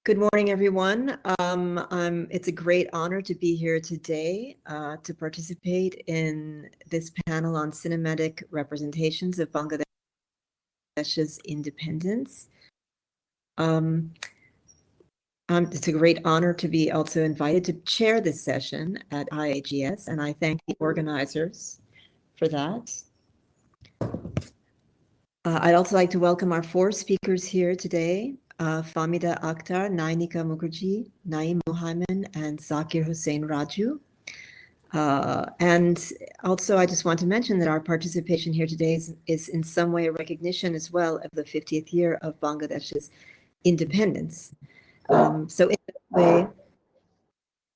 Good morning, everyone. It's a great honor to be here today to participate in this panel on cinematic representations of Bangladesh's independence. It's a great honor to be also invited to chair this session at IAGS, and I thank the organizers for that. I'd also like to welcome our four speakers here today. Famida Akhtar, Nainika Mukherjee, Naeem Mohammed, and Zakir Hussain Raju. And also, I just want to mention that our participation here today is in some way a recognition as well of the 50th year of Bangladesh's independence. So in that way,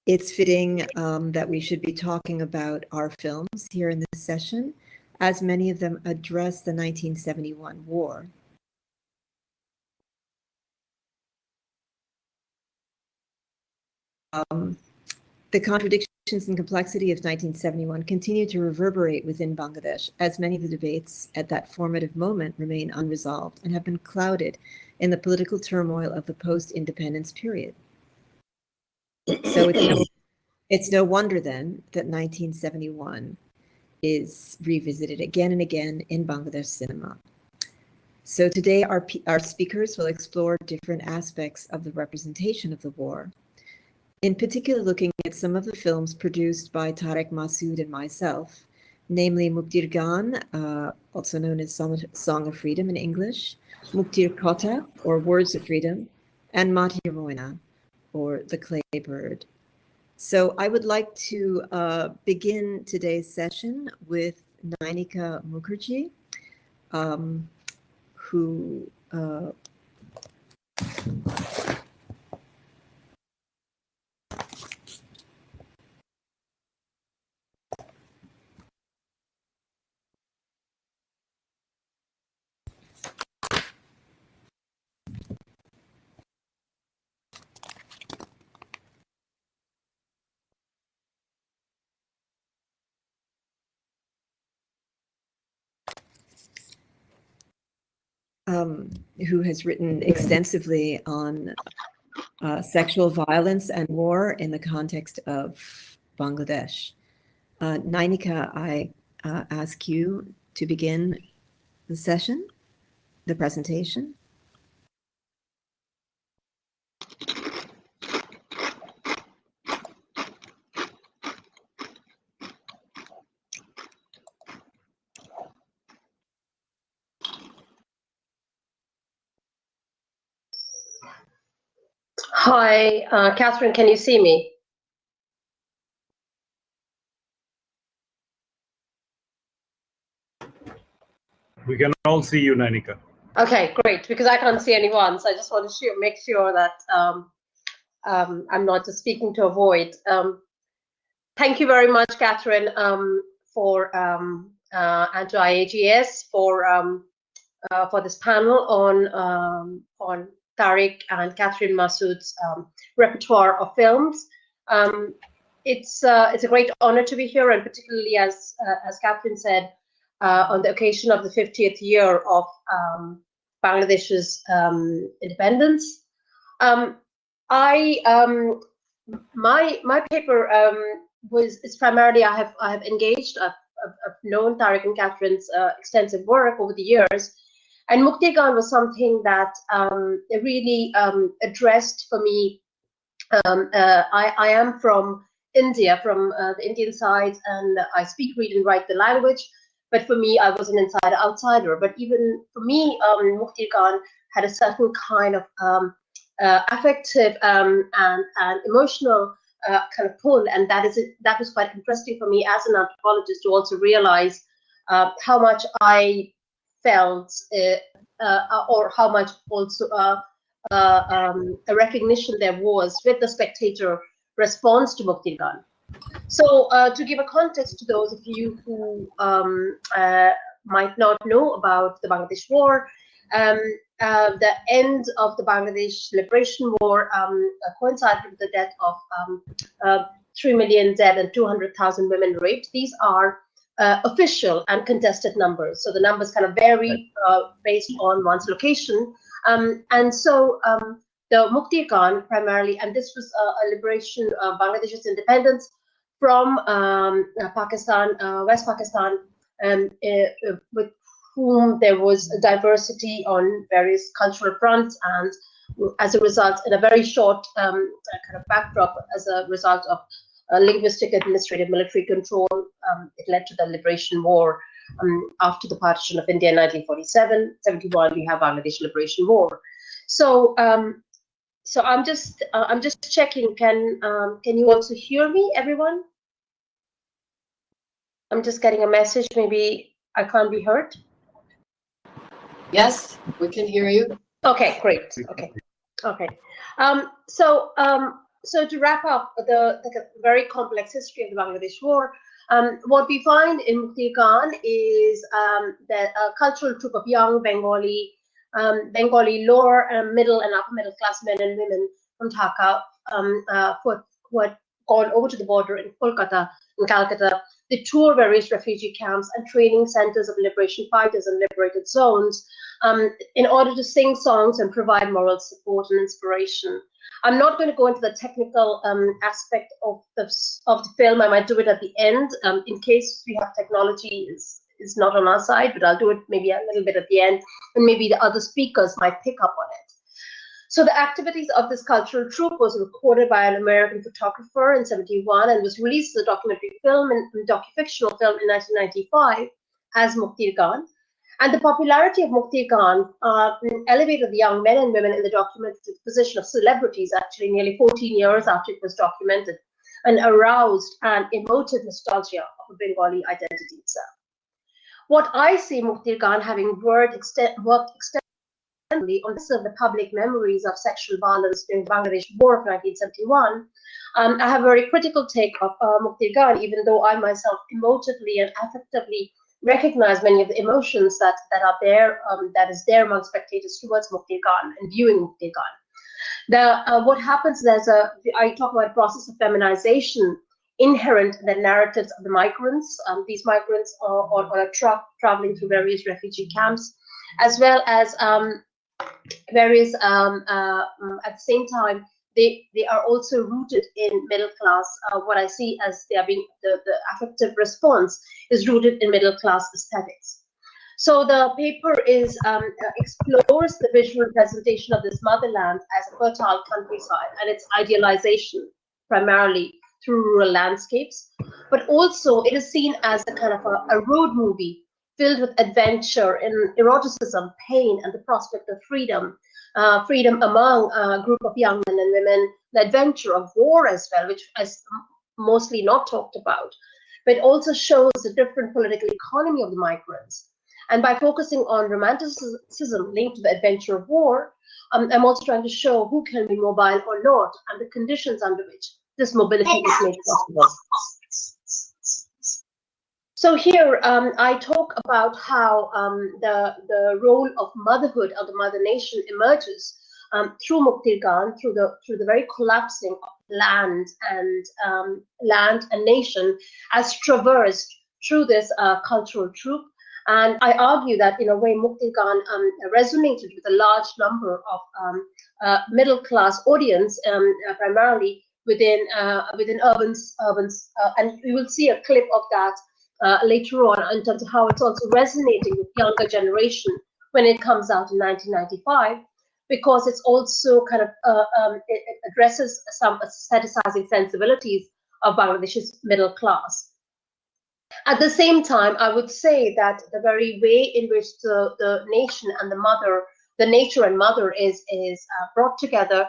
it's fitting that we should be talking about our films here in this session, as many of them address the 1971 war. The contradictions and complexity of 1971 continue to reverberate within Bangladesh, as many of the debates at that formative moment remain unresolved and have been clouded in the political turmoil of the post-independence period. So it's no wonder then that 1971 is revisited again and again in Bangladesh cinema. So today our speakers will explore different aspects of the representation of the war, in particular looking at some of the films produced by Tariq Masood and myself, namely Muktir Gaan, also known as Song of Freedom in English, Muktir Kotha, or Words of Freedom, and Matir Moina, or The Clay Bird. So I would like to begin today's session with Nainika Mukherjee, who has written extensively on sexual violence and war in the context of Bangladesh. Nainika, I ask you to begin the session, the presentation. Hi, Catherine, can you see me? We can all see you, Nainika. Okay, great, because I can't see anyone, so I just want to make sure that I'm not just speaking to a void. Thank you very much, Catherine, and to IAGS for this panel on Tareque and Catherine Masud's repertoire of films. It's a great honor to be here, and particularly as Catherine said, on the occasion of the 50th year of Bangladesh's independence. My paper is primarily I have engaged. I've known Tareque and Catherine's extensive work over the years. And Muktir Gaan was something that really addressed for me. I am from India, from the Indian side, and I speak, read, and write the language. But for me, I was an insider-outsider. But even for me, Muktir Gaan had a certain kind of affective and emotional kind of pull, and that was quite interesting for me as an anthropologist to also realize how much I felt or how much also a recognition there was with the spectator response to Muktir Gaan. So to give a context to those of you who might not know about the Bangladesh War, the end of the Bangladesh Liberation War coincided with the death of 3 million dead and 200,000 women raped. These are official and contested numbers. So the numbers kind of vary based on one's location. And so the Muktir Gaan primarily, and this was a liberation of Bangladesh's independence from Pakistan, West Pakistan, with whom there was a diversity on various cultural fronts, and as a result, in a very short kind of backdrop, as a result of linguistic, administrative, military control, it led to the Liberation War. After the partition of India in 1947, 71, we have Bangladesh Liberation War. So, so I'm just checking. Can you also hear me, everyone? I'm just getting a message. Maybe I can't be heard. Yes, we can hear you. Okay, great. Okay, okay. So to wrap up the very complex history of the Bangladesh War, what we find in Muktir Gaan is that a cultural troupe of young Bengali lower, middle, and upper middle class men and women from Dhaka who had gone over to the border in Kolkata and Calcutta. They tour various refugee camps and training centers of liberation fighters and liberated zones in order to sing songs and provide moral support and inspiration. I'm not going to go into the technical aspect of the film. I might do it at the end in case we have technology is not on our side, but I'll do it maybe a little bit at the end, and maybe the other speakers might pick up on it. So the activities of this cultural troupe was recorded by an American photographer in 71 and was released as a documentary film and docu-fictional film in 1995 as Muktir Gaan. And the popularity of Muktir Gaan elevated the young men and women in the documentary to the position of celebrities, actually nearly 14 years after it was documented, and aroused an emotive nostalgia of a Bengali identity itself. What I see Muktir Gaan having worked extensively on the public memories of sexual violence during the Bangladesh War of 1971, I have a very critical take of Muktir Gaan, even though I myself emotively and affectively recognize many of the emotions that are there, that is there among spectators towards Muktir Gaan and viewing Muktir Gaan. What happens, I talk about process of feminization inherent in the narratives of the migrants. These migrants are on a truck traveling through various refugee camps, as well as various, at the same time, they are also rooted in middle class. What I see as they are being the affective response is rooted in middle class aesthetics. So the paper is explores the visual presentation of this motherland as a fertile countryside and its idealization primarily through rural landscapes, but also it is seen as a kind of a road movie filled with adventure and eroticism, pain, and the prospect of freedom. Freedom among a group of young men and women, the adventure of war as well, which is mostly not talked about, but also shows the different political economy of the migrants. And by focusing on romanticism linked to the adventure of war, I'm also trying to show who can be mobile or not, and the conditions under which this mobility is made possible. So here I talk about how the role of motherhood of the mother nation emerges through Muktir Gaan, through the very collapsing of land and nation as traversed through this cultural troupe. And I argue that in a way Muktir Gaan resonated with a large number of middle class audience, primarily within urbans, and we will see a clip of that later on in terms of how it's also resonating with younger generation when it comes out in 1995, because it's also kind of it addresses some aestheticizing sensibilities of Bangladesh's middle class. At the same time, I would say that the very way in which the nation and the mother, the nature and mother is brought together,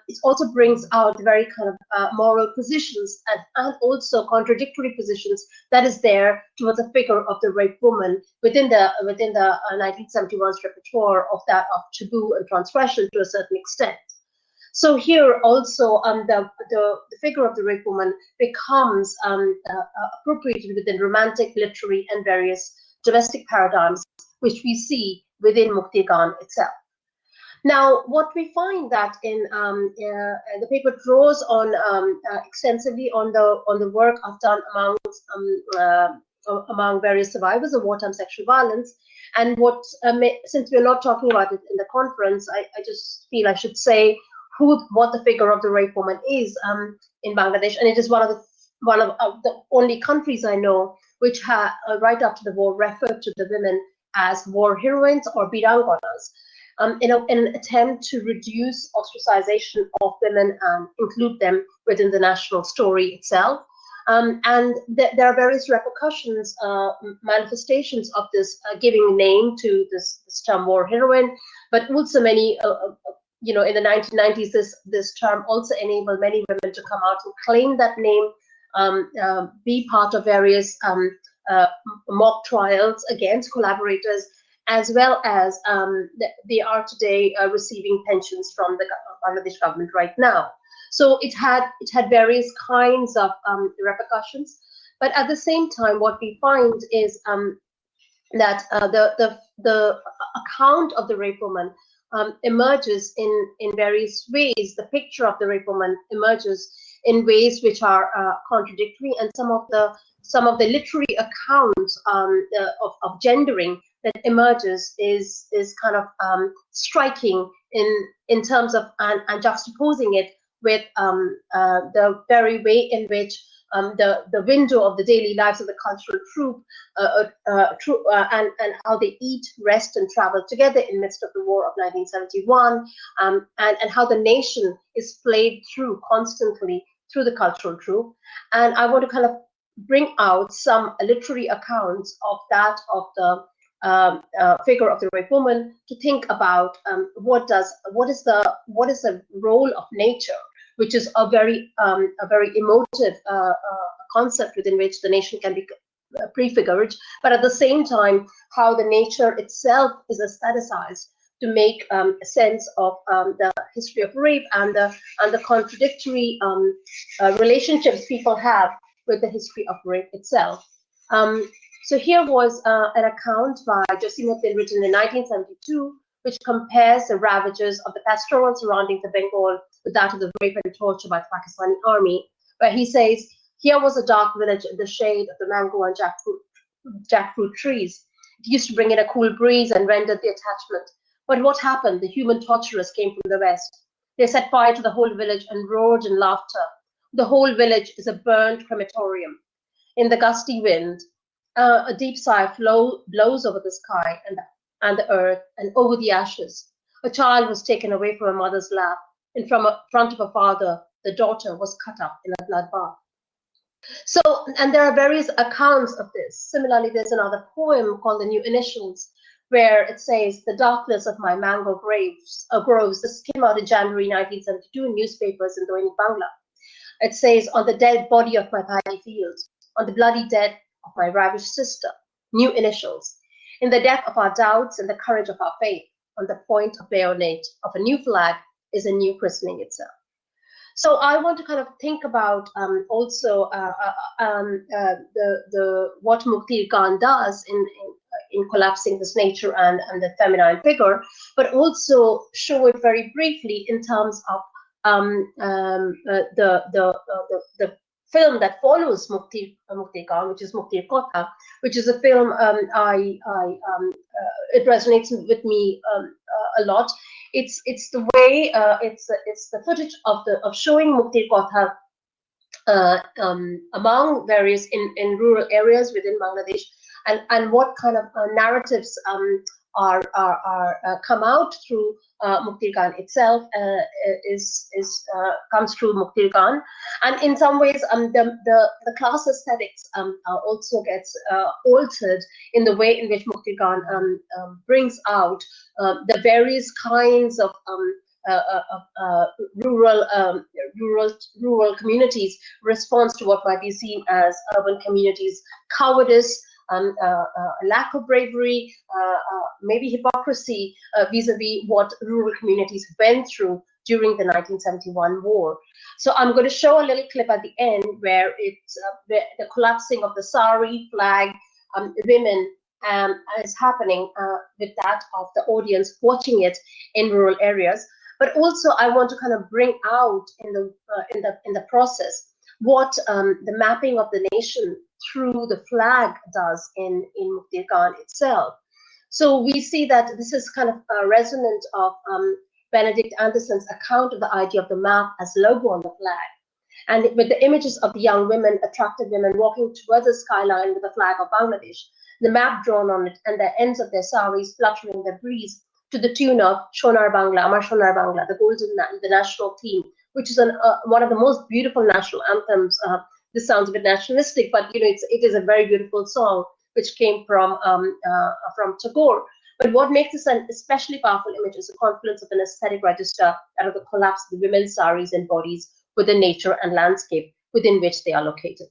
it also brings out the very kind of moral positions and also contradictory positions that is there towards the figure of the raped woman within the 1971's repertoire of taboo and transgression to a certain extent. So here also the figure of the raped woman becomes appropriated within romantic, literary, and various domestic paradigms which we see within Muktir Gaan itself. Now, what we find that in the paper draws on extensively on the work I've done amongst among various survivors of wartime sexual violence. And what, since we're not talking about it in the conference, I just feel I should say what the figure of the rape woman is in Bangladesh, and it is one of the only countries I know which right after the war referred to the women as war heroines or biranganas, in an attempt to reduce ostracization of women and include them within the national story itself. And there are various repercussions, manifestations of this, giving name to this term war heroine, but also many, in the 1990s, this term also enabled many women to come out and claim that name, be part of various mock trials against collaborators, as well as they are today receiving pensions from the Bangladesh government right now. So it had various kinds of repercussions, but at the same time, what we find is that the account of the rape woman emerges in various ways. The picture of the rape woman emerges in ways which are contradictory, and some of the literary accounts of gendering that emerges is kind of striking in terms of and juxtaposing it with the very way in which the window of the daily lives of the cultural troupe and how they eat, rest, and travel together in midst of the war of 1971, and how the nation is played through constantly through the cultural troupe. And I want to kind of bring out some literary accounts of that, of the figure of the rape woman, to think about what is the role of nature, which is a very emotive concept within which the nation can be prefigured, but at the same time, how the nature itself is aestheticized to make sense of the history of rape and the contradictory relationships people have with the history of rape itself. So here was an account by Josina Till written in 1972, which compares the ravages of the pastoral surroundings of Bengal with that of the rape and torture by the Pakistani army, where he says, here was a dark village in the shade of the mango and jackfruit trees. It used to bring in a cool breeze and rendered the attachment. But what happened? The human torturers came from the west. They set fire to the whole village and roared in laughter. The whole village is a burned crematorium. In the gusty wind, a deep sigh blows over the sky and the earth and over the ashes. A child was taken away from a mother's lap. In front of a father, the daughter was cut up in a bloodbath. So, and there are various accounts of this. Similarly, there's another poem called The New Initials, where it says, the darkness of my mango groves. This came out in January 1972 in newspapers in Doinik Bangla. It says, on the dead body of my paddy fields, on the bloody dead of my ravished sister, new initials. In the depth of our doubts and the courage of our faith, on the point of bayonet of a new flag is a new christening itself. So I want to kind of think about also what Muktir Gaan does in collapsing this nature and the feminine figure, but also show it very briefly in terms of the film that follows Muktir Gaan, which is Muktir Kotha, which is a film it resonates with me a lot. It's the way it's the footage of showing Muktir Kotha among various in rural areas within Bangladesh, and what kind of narratives are come out through Muktir Gaan itself comes through Muktir Gaan, and in some ways the class aesthetics also gets altered in the way in which Muktir Gaan brings out the various kinds of rural communities' response to what might be seen as urban communities' cowardice, lack of bravery, maybe hypocrisy vis-a-vis what rural communities went through during the 1971 war. So I'm going to show a little clip at the end where it's the collapsing of the sari flag women is happening with that of the audience watching it in rural areas. But also I want to kind of bring out in the process what the mapping of the nation through the flag does in Muktir Gaan itself. So we see that this is kind of a resonant of Benedict Anderson's account of the idea of the map as logo on the flag. And with the images of the young women, attractive women walking towards the skyline with the flag of Bangladesh, the map drawn on it, and the ends of their saris fluttering in the breeze to the tune of Shonar Bangla, Amar Shonar Bangla, the national theme, which is one of the most beautiful national anthems. This sounds a bit nationalistic, but it is a very beautiful song which came from Tagore. But what makes this an especially powerful image is the confluence of an aesthetic register out of the collapse of the women's saris and bodies with the nature and landscape within which they are located.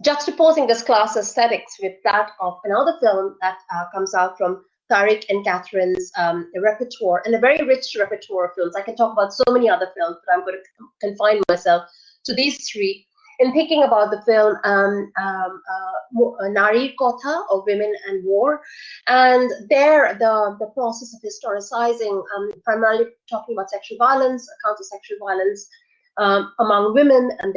Juxtaposing this class aesthetics with that of another film that comes out from Tareque and Catherine's repertoire, and a very rich repertoire of films. I can talk about so many other films, but I'm going to confine myself to these three. In thinking about the film Muktir Kotha, or Women and War, and there the process of historicizing, primarily talking about sexual violence, accounts of sexual violence among women, and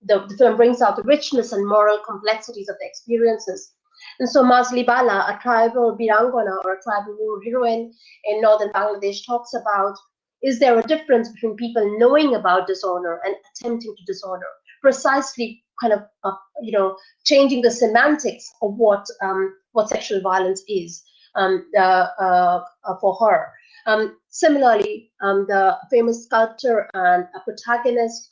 the film brings out the richness and moral complexities of the experiences. And so Mazli Bala, a tribal birangona or a tribal heroine in northern Bangladesh, talks about, is there a difference between people knowing about dishonor and attempting to dishonor? Precisely kind of, changing the semantics of what sexual violence is for her. Similarly, the famous sculptor and a protagonist,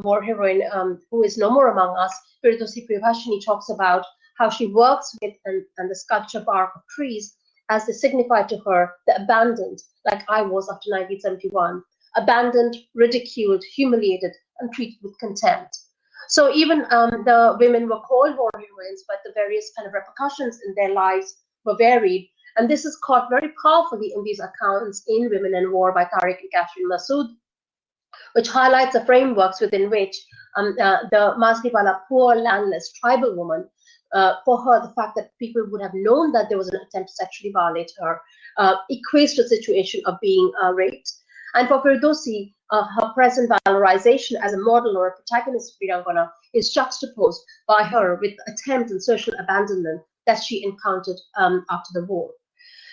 war heroine who is no more among us, Firdausi Priyabhashini, talks about how she works with and the sculpture bark of trees as they signify to her the abandoned, like I was after 1971, abandoned, ridiculed, humiliated, and treated with contempt. So even the women were called war heroines, but the various kind of repercussions in their lives were varied. And this is caught very powerfully in these accounts in Women and War by Tareque and Catherine Masud, which highlights the frameworks within which the Mazli Bala, poor, landless, tribal woman, for her, the fact that people would have known that there was an attempt to sexually violate her equates to a situation of being raped. And for Firdausi, her present valorization as a model or a protagonist of Virangana is juxtaposed by her with attempt and social abandonment that she encountered after the war.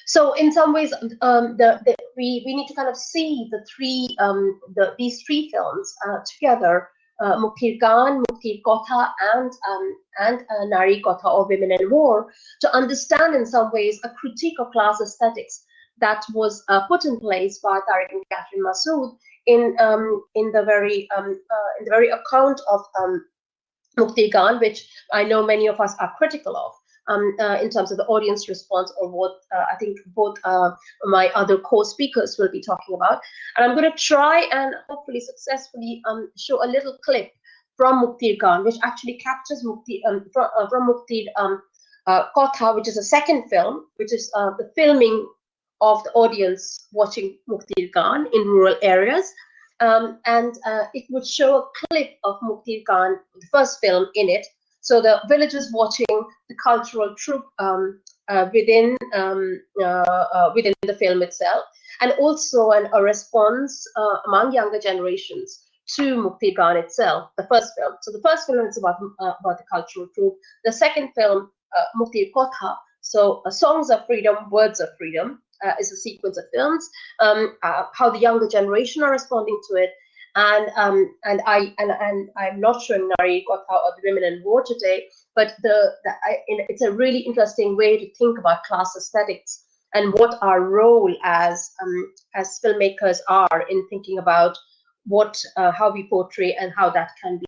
So in some ways, we need to kind of see these three films together, Muktir Gaan, Muktir Kotha, and Nari Kotha, or Women and War, to understand in some ways a critique of class aesthetics that was put in place by Tareque and Catherine Masud in the very account of Muktir Gaan, which I know many of us are critical of. In terms of the audience response, or what I think both my other co-speakers will be talking about. And I'm going to try and hopefully successfully show a little clip from Muktir Gaan, which actually captures from Muktir Kotha, which is a second film, which is the filming of the audience watching Muktir Gaan in rural areas. It would show a clip of Muktir Gaan, the first film in it. So the villagers watching the cultural troupe within the film itself, and also a response among younger generations to Muktir Gaan itself, the first film. So the first film is about the cultural troupe. The second film, Muktir Kotha, so Songs of Freedom, Words of Freedom, is a sequence of films. How the younger generation are responding to it. And I'm not showing Nari Kotha or the Women and War today, but it's a really interesting way to think about class aesthetics and what our role as filmmakers are in thinking about how we portray and how that can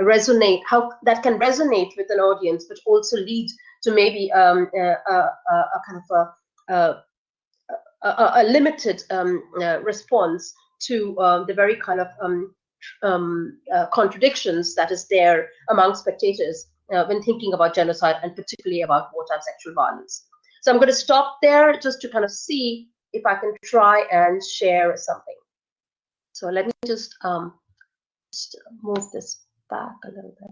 resonate with an audience, but also lead to maybe a kind of a limited response to the very kind of contradictions that is there among spectators when thinking about genocide, and particularly about wartime sexual violence. So I'm going to stop there just to kind of see if I can try and share something. So let me just move this back a little bit.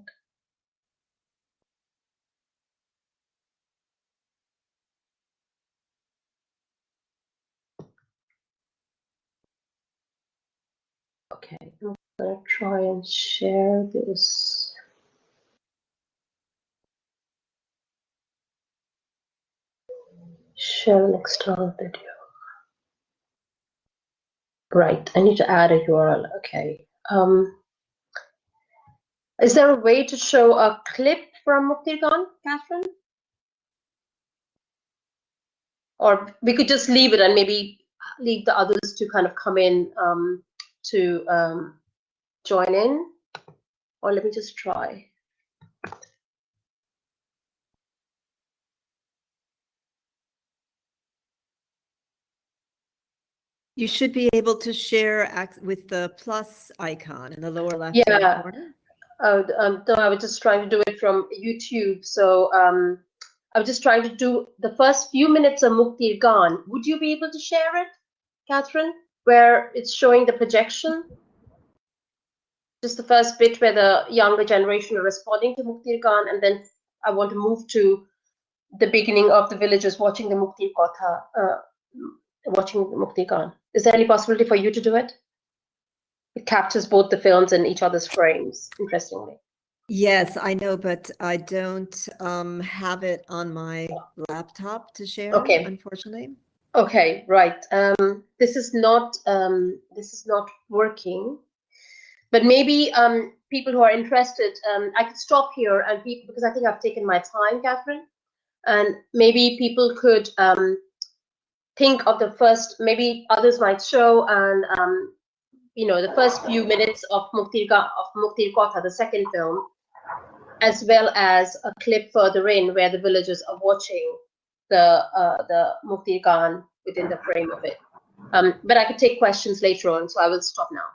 Okay. I'll try and share this. Share an external video. Right, I need to add a URL. Okay. Is there a way to show a clip from Muktir Gaan, Catherine? Or we could just leave it and maybe leave the others to kind of come in to join in. Or let me just try. You should be able to share with the plus icon in the lower left Yeah. corner. No, I was just trying to do it from YouTube. So I was just trying to do the first few minutes of Muktir Gaan. Would you be able to share it, Catherine, where it's showing the projection? Just the first bit where the younger generation are responding to Muktir Gaan, and then I want to move to the beginning of the villagers watching the Muktir Kotha, watching the Muktir Gaan. Is there any possibility for you to do it? It captures both the films and each other's frames, interestingly. Yes, I know, but I don't have it on my laptop to share, Okay. Unfortunately. Okay, right. This is not working. But maybe people who are interested, I could stop here and because I think I've taken my time, Catherine, and maybe people could think of the first. Maybe others might show and the first few minutes of Muktir Kotha, the second film, as well as a clip further in where the villagers are watching the Muktir Gaan within the frame of it. But I could take questions later on, so I will stop now.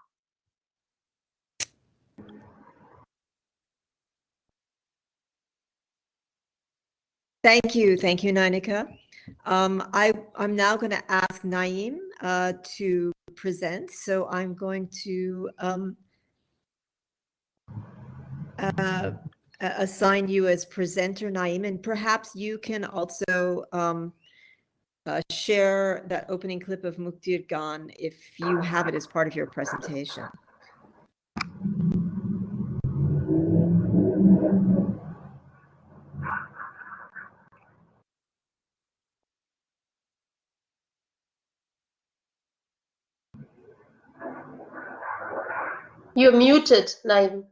Thank you, Nainika. I'm now going to ask Naeem to present. So I'm going to assign you as presenter, Naeem, and perhaps you can also share that opening clip of Muktir Gaan if you have it as part of your presentation. You're muted, Naeem.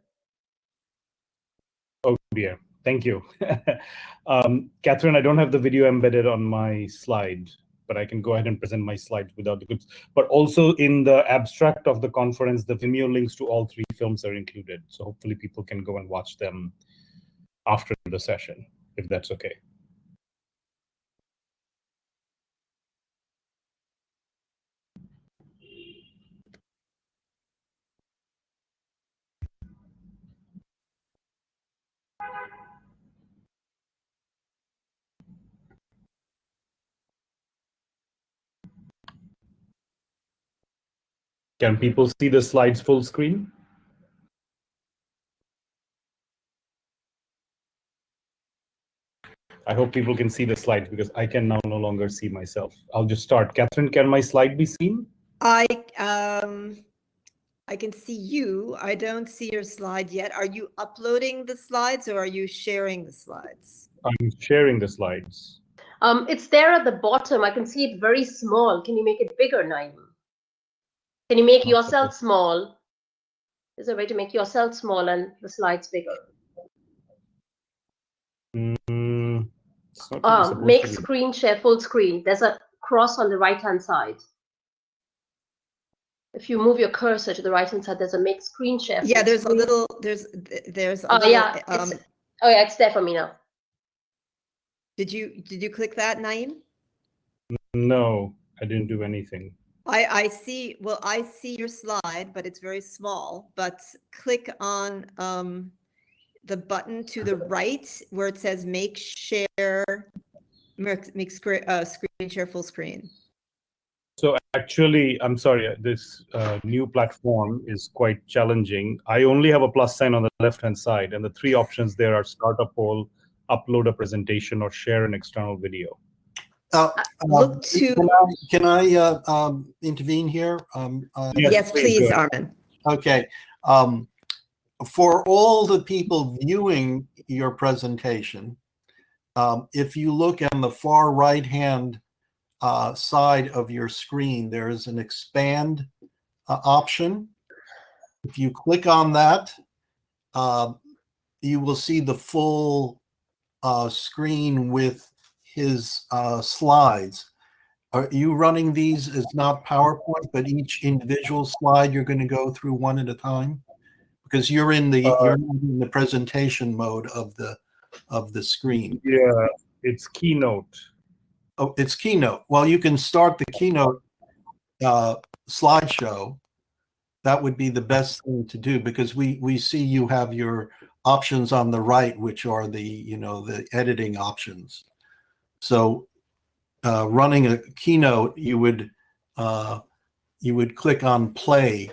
Oh dear, thank you. Catherine, I don't have the video embedded on my slide, but I can go ahead and present my slides without the goods. But also in the abstract of the conference, the Vimeo links to all 3 films are included. So hopefully people can go and watch them after the session, if that's okay. Can people see the slides full screen? I hope people can see the slides because I can now no longer see myself. I'll just start. Catherine, can my slide be seen? I can see you. I don't see your slide yet. Are you uploading the slides or are you sharing the slides? I'm sharing the slides. It's there at the bottom. I can see it very small. Can you make it bigger, Naeem? Can you make yourself small? Is there a way to make yourself small and the slides bigger? Make screen share full screen. There's a cross on the right-hand side. If you move your cursor to the right-hand side, there's a make screen share. Yeah, there's screen. there's a little. Yeah, it's there for me now. Did you click that, Naeem? No, I didn't do anything. I see. Well, I see your slide, but it's very small. But click on the button to the right where it says make screen share full screen. So actually, I'm sorry, this new platform is quite challenging. I only have a plus sign on the left-hand side, and the 3 options there are start a poll, upload a presentation, or share an external video. Look to. Can I intervene here? Yes, please, Armin. Okay. For all the people viewing your presentation, if you look on the far right-hand side of your screen, there is an expand option. If you click on that, you will see the full screen with his slides. Are you running these as not PowerPoint, but each individual slide you're going to go through one at a time? Because you're in the presentation mode of the screen. Yeah, it's Keynote. Oh, it's Keynote. Well, you can start the Keynote slideshow. That would be the best thing to do, because we see you have your options on the right, which are the editing options. So running a Keynote, you would click on play,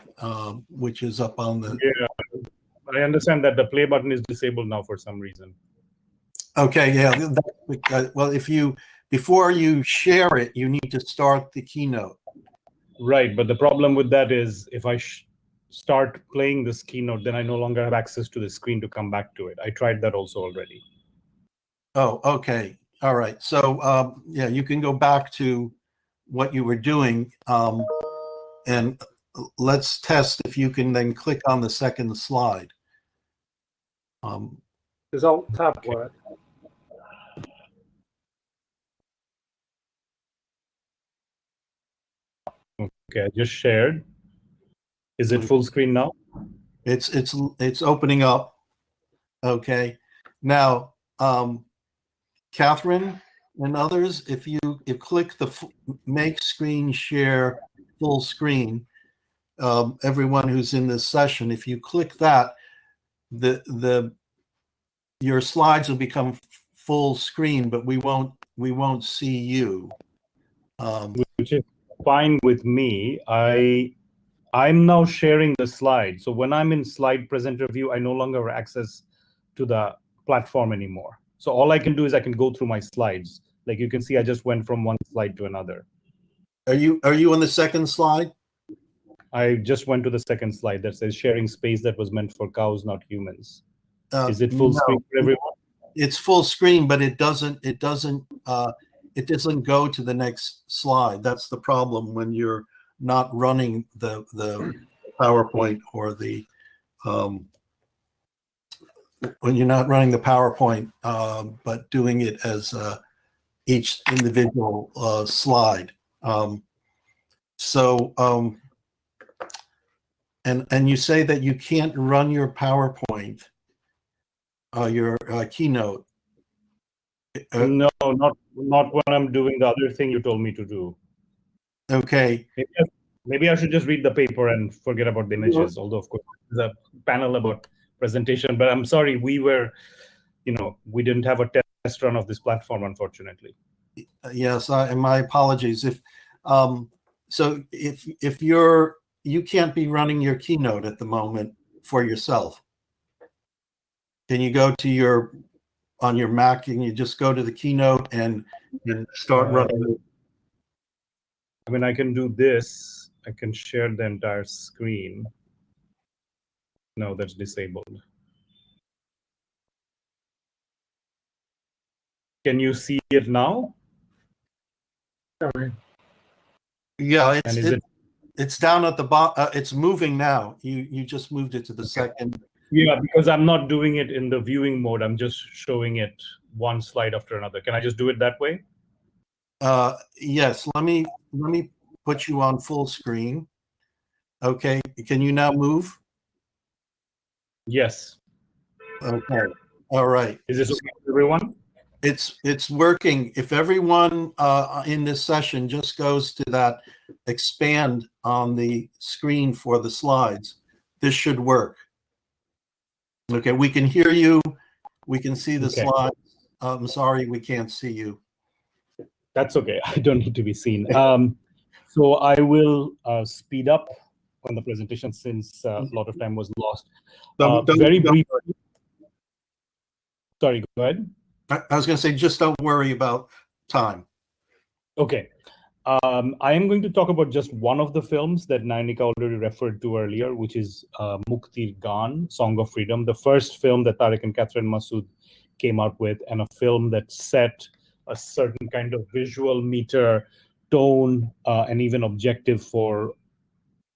which is up on the. Yeah, I understand that the play button is disabled now for some reason. Okay, yeah. Well, before you share it, you need to start the Keynote. Right, but the problem with that is if I start playing this Keynote, then I no longer have access to the screen to come back to it. I tried that also already. Oh, okay. All right. So, yeah, you can go back to what you were doing, and let's test if you can then click on the second slide. Does Alt Tab work? Okay, I just shared. Is it full screen now? It's opening up. Okay. Now, Catherine and others, if you click the make screen share full screen, everyone who's in this session, if you click that, your slides will become full screen, but we won't see you. Which is fine with me. I'm now sharing the slide. So when I'm in slide presenter view, I no longer have access to the platform anymore. So all I can do is I can go through my slides. Like you can see, I just went from one slide to another. Are you on the second slide? I just went to the second slide that says sharing space that was meant for cows, not humans. Is it full screen for everyone? It's full screen, but it doesn't go to the next slide. That's the problem when you're not running the PowerPoint or the when you're not running the PowerPoint, but doing it as each individual slide. And you say that you can't run your PowerPoint, your Keynote. No, not when I'm doing the other thing you told me to do. Okay. Maybe I should just read the paper and forget about the images, although of course there's a panel about presentation, but I'm sorry, we didn't have a test run of this platform, unfortunately. Yes, and my apologies. If you can't be running your Keynote at the moment for yourself. Can you go to on your Mac, and you just go to the Keynote and start running? I mean, I can do this. I can share the entire screen. No, that's disabled. Can you see it now? Sorry. Yeah, it's down at the bottom. It's moving now. You just moved it to the second. Yeah, because I'm not doing it in the viewing mode. I'm just showing it one slide after another. Can I just do it that way? Yes. Let me put you on full screen. Okay. Can you now move? Yes. Okay. All right. Is this okay for everyone? It's working. If everyone in this session just goes to that expand on the screen for the slides, this should work. Okay, we can hear you. We can see the slides. I'm sorry, we can't see you. That's okay. I don't need to be seen. So I will speed up on the presentation since a lot of time was lost. Very briefly. Sorry, go ahead. I was going to say, just don't worry about time. Okay. I am going to talk about just one of the films that Naynika already referred to earlier, which is Muktir Gaan, Song of Freedom, the first film that Tareque and Catherine Masud came out with, and a film that set a certain kind of visual meter, tone, and even objective for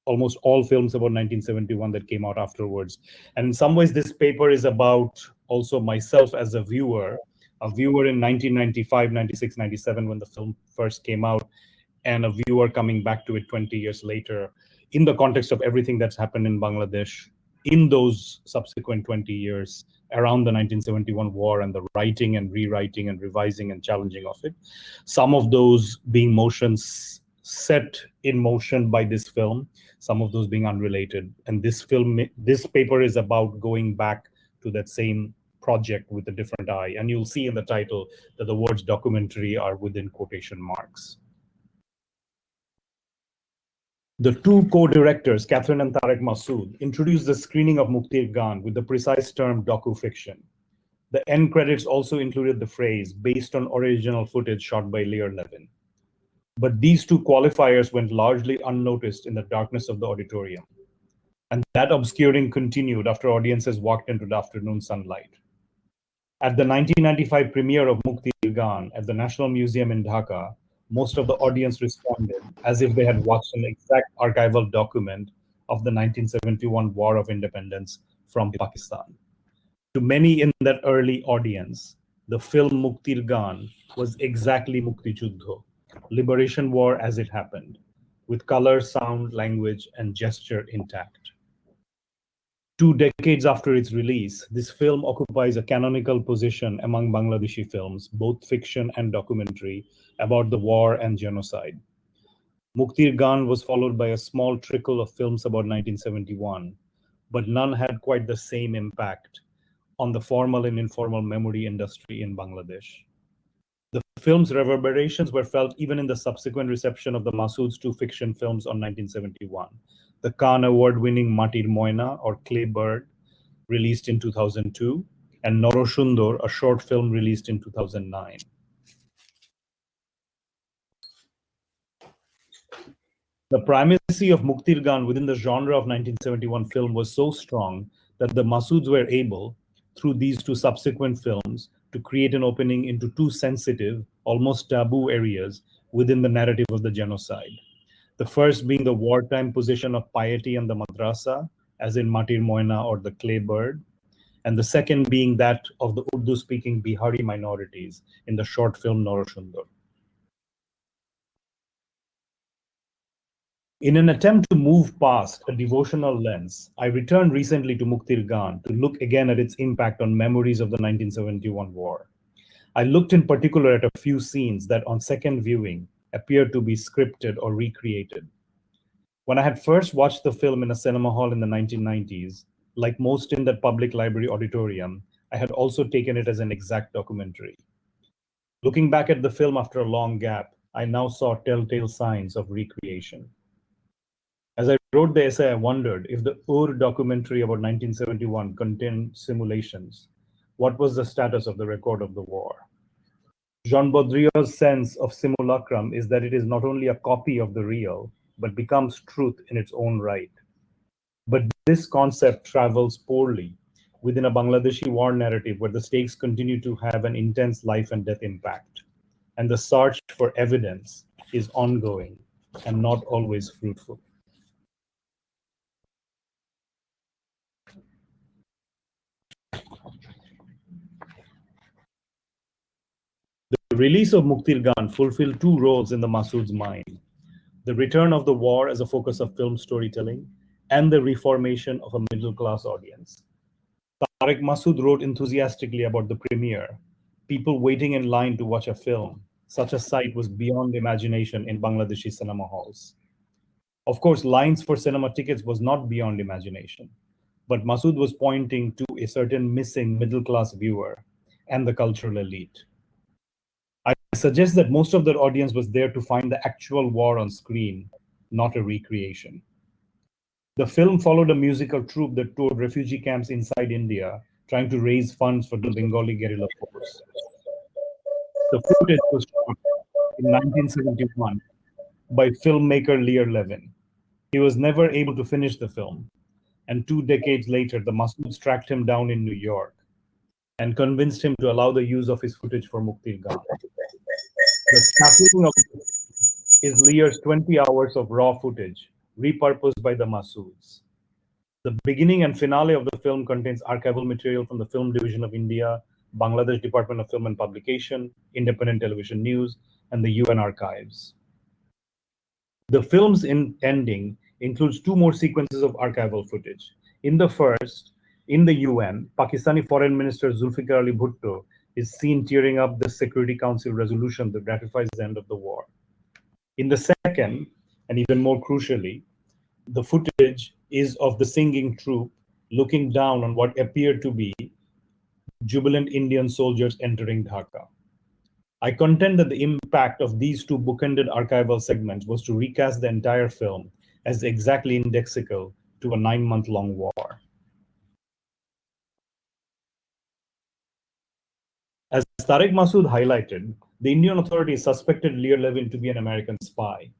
almost all films about 1971 that came out afterwards. And in some ways, this paper is about also myself as a viewer in 1995, 96, 97, when the film first came out, and a viewer coming back to it 20 years later in the context of everything that's happened in Bangladesh in those subsequent 20 years around the 1971 war and the writing and rewriting and revising and challenging of it. Some of those being motions set in motion by this film, some of those being unrelated. And this paper is about going back to that same project with a different eye. And you'll see in the title that the words documentary are within quotation marks. The two co-directors, Catherine and Tariq Masood, introduced the screening of Muktir Gaan with the precise term docu-fiction. The end credits also included the phrase, based on original footage shot by Lear Levin. But these two qualifiers went largely unnoticed in the darkness of the auditorium. And that obscuring continued after audiences walked into the afternoon sunlight. At the 1995 premiere of Muktir Gaan at the National Museum in Dhaka, most of the audience responded as if they had watched an exact archival document of the 1971 War of Independence from Pakistan. To many in that early audience, the film Muktir Gaan was exactly Mukti Juddho, Liberation War as it happened, with color, sound, language, and gesture intact. 2 decades after its release, this film occupies a canonical position among Bangladeshi films, both fiction and documentary, about the war and genocide. Muktir Gaan was followed by a small trickle of films about 1971, but none had quite the same impact on the formal and informal memory industry in Bangladesh. The film's reverberations were felt even in the subsequent reception of the Masood's 2 fiction films on 1971. The Khan Award-winning Matir Moina, or Clay Bird, released in 2002, and Noroshundor, a short film released in 2009. The primacy of Muktir Gaan within the genre of 1971 film was so strong that the Masoods were able, through these 2 subsequent films, to create an opening into 2 sensitive, almost taboo areas within the narrative of the genocide. The first being the wartime position of piety and the madrasa, as in Matir Moina or the Clay Bird, and the second being that of the Urdu-speaking Bihari minorities in the short film Noroshundor. In an attempt to move past a devotional lens, I returned recently to Muktir Gaan to look again at its impact on memories of the 1971 war. I looked in particular at a few scenes that on second viewing appeared to be scripted or recreated. When I had first watched the film in a cinema hall in the 1990s, like most in that public library auditorium, I had also taken it as an exact documentary. Looking back at the film after a long gap, I now saw telltale signs of recreation. As I wrote the essay, I wondered if the Ur documentary about 1971 contained simulations. What was the status of the record of the war? Jean Baudrillard's sense of simulacrum is that it is not only a copy of the real, but becomes truth in its own right. But this concept travels poorly within a Bangladeshi war narrative where the stakes continue to have an intense life and death impact, and the search for evidence is ongoing and not always fruitful. The release of Muktir Gaan fulfilled 2 roles in the Masood's mind: the return of the war as a focus of film storytelling, and the reformation of a middle-class audience. Tariq Masood wrote enthusiastically about the premiere. People waiting in line to watch a film. Such a sight was beyond imagination in Bangladeshi cinema halls. Of course, lines for cinema tickets was not beyond imagination, but Masood was pointing to a certain missing middle-class viewer and the cultural elite. I suggest that most of that audience was there to find the actual war on screen, not a recreation. The film followed a musical troupe that toured refugee camps inside India, trying to raise funds for the Bengali guerrilla force. The footage was shot in 1971 by filmmaker Lear Levin. He was never able to finish the film, and 2 decades later, the Masoods tracked him down in New York and convinced him to allow the use of his footage for Muktir Gaan. The scaffolding of is Lear's 20 hours of raw footage, repurposed by the Masoods. The beginning and finale of the film contains archival material from the Film Division of India, Bangladesh Department of Film and Publication, Independent Television News, and the UN Archives. The film's ending includes 2 more sequences of archival footage. In the first, in the UN, Pakistani Foreign Minister Zulfikar Ali Bhutto is seen tearing up the Security Council resolution that ratifies the end of the war. In the second, and even more crucially, the footage is of the singing troupe looking down on what appeared to be jubilant Indian soldiers entering Dhaka. I contend that the impact of these 2 bookended archival segments was to recast the entire film as exactly indexical to a 9-month-long war. As Tariq Masood highlighted, the Indian authorities suspected Lear Levin to be an American spy.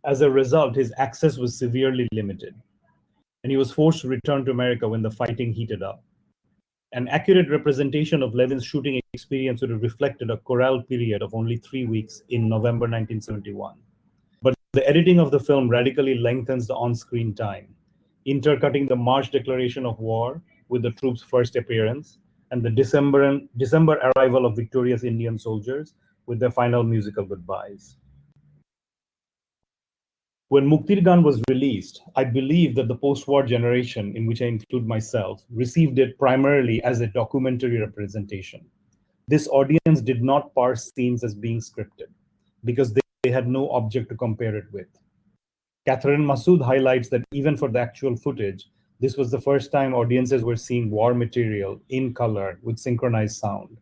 As a result, his access was severely limited, and he was forced to return to America when the fighting heated up. An accurate representation of Levin's shooting experience would have reflected a chorale period of only 3 weeks in November 1971. But the editing of the film radically lengthens the on-screen time, intercutting the March declaration of war with the troops' first appearance and the December arrival of victorious Indian soldiers with their final musical goodbyes. When Muktir Gaan was released, I believe that the post-war generation, in which I include myself, received it primarily as a documentary representation. This audience did not parse scenes as being scripted because they had no object to compare it with. Catherine Masud highlights that even for the actual footage, this was the first time audiences were seeing war material in color with synchronized sound,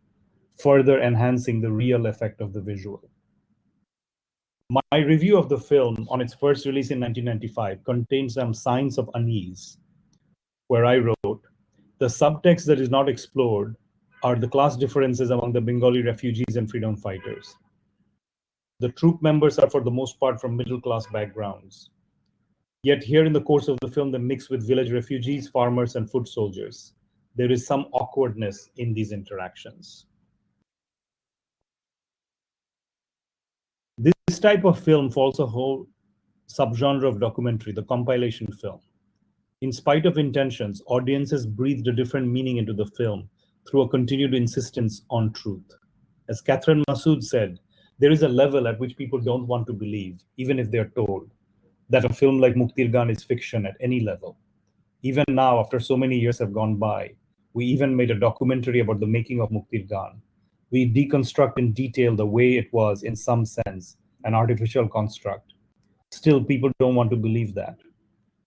further enhancing the real effect of the visual. My review of the film on its first release in 1995 contains some signs of unease, where I wrote, the subtext that is not explored are the class differences among the Bengali refugees and freedom fighters. The troop members are for the most part from middle-class backgrounds. Yet here in the course of the film, they mix with village refugees, farmers, and foot soldiers. There is some awkwardness in these interactions. This type of film falls a whole subgenre of documentary, the compilation film. In spite of intentions, audiences breathed a different meaning into the film through a continued insistence on truth. As Catherine Masood said, there is a level at which people don't want to believe, even if they're told, that a film like Muktir Gaan is fiction at any level. Even now, after so many years have gone by, we even made a documentary about the making of Muktir Gaan. We deconstruct in detail the way it was, in some sense, an artificial construct. Still, people don't want to believe that,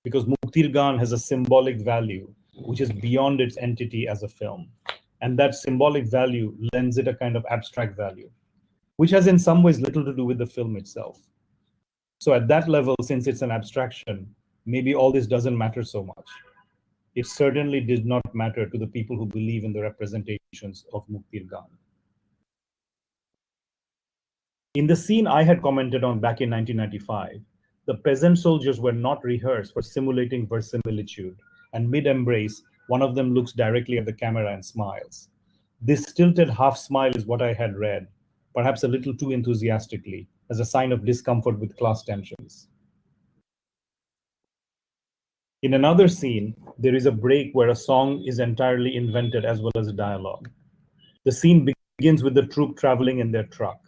because Muktir Gaan has a symbolic value which is beyond its entity as a film. And that symbolic value lends it a kind of abstract value, which has in some ways little to do with the film itself. So at that level, since it's an abstraction, maybe all this doesn't matter so much. It certainly did not matter to the people who believe in the representations of Muktir Gaan. In the scene I had commented on back in 1995, the peasant soldiers were not rehearsed for simulating verisimilitude, and mid-embrace, one of them looks directly at the camera and smiles. This stilted half smile is what I had read, perhaps a little too enthusiastically, as a sign of discomfort with class tensions. In another scene, there is a break where a song is entirely invented as well as a dialogue. The scene begins with the troop traveling in their truck.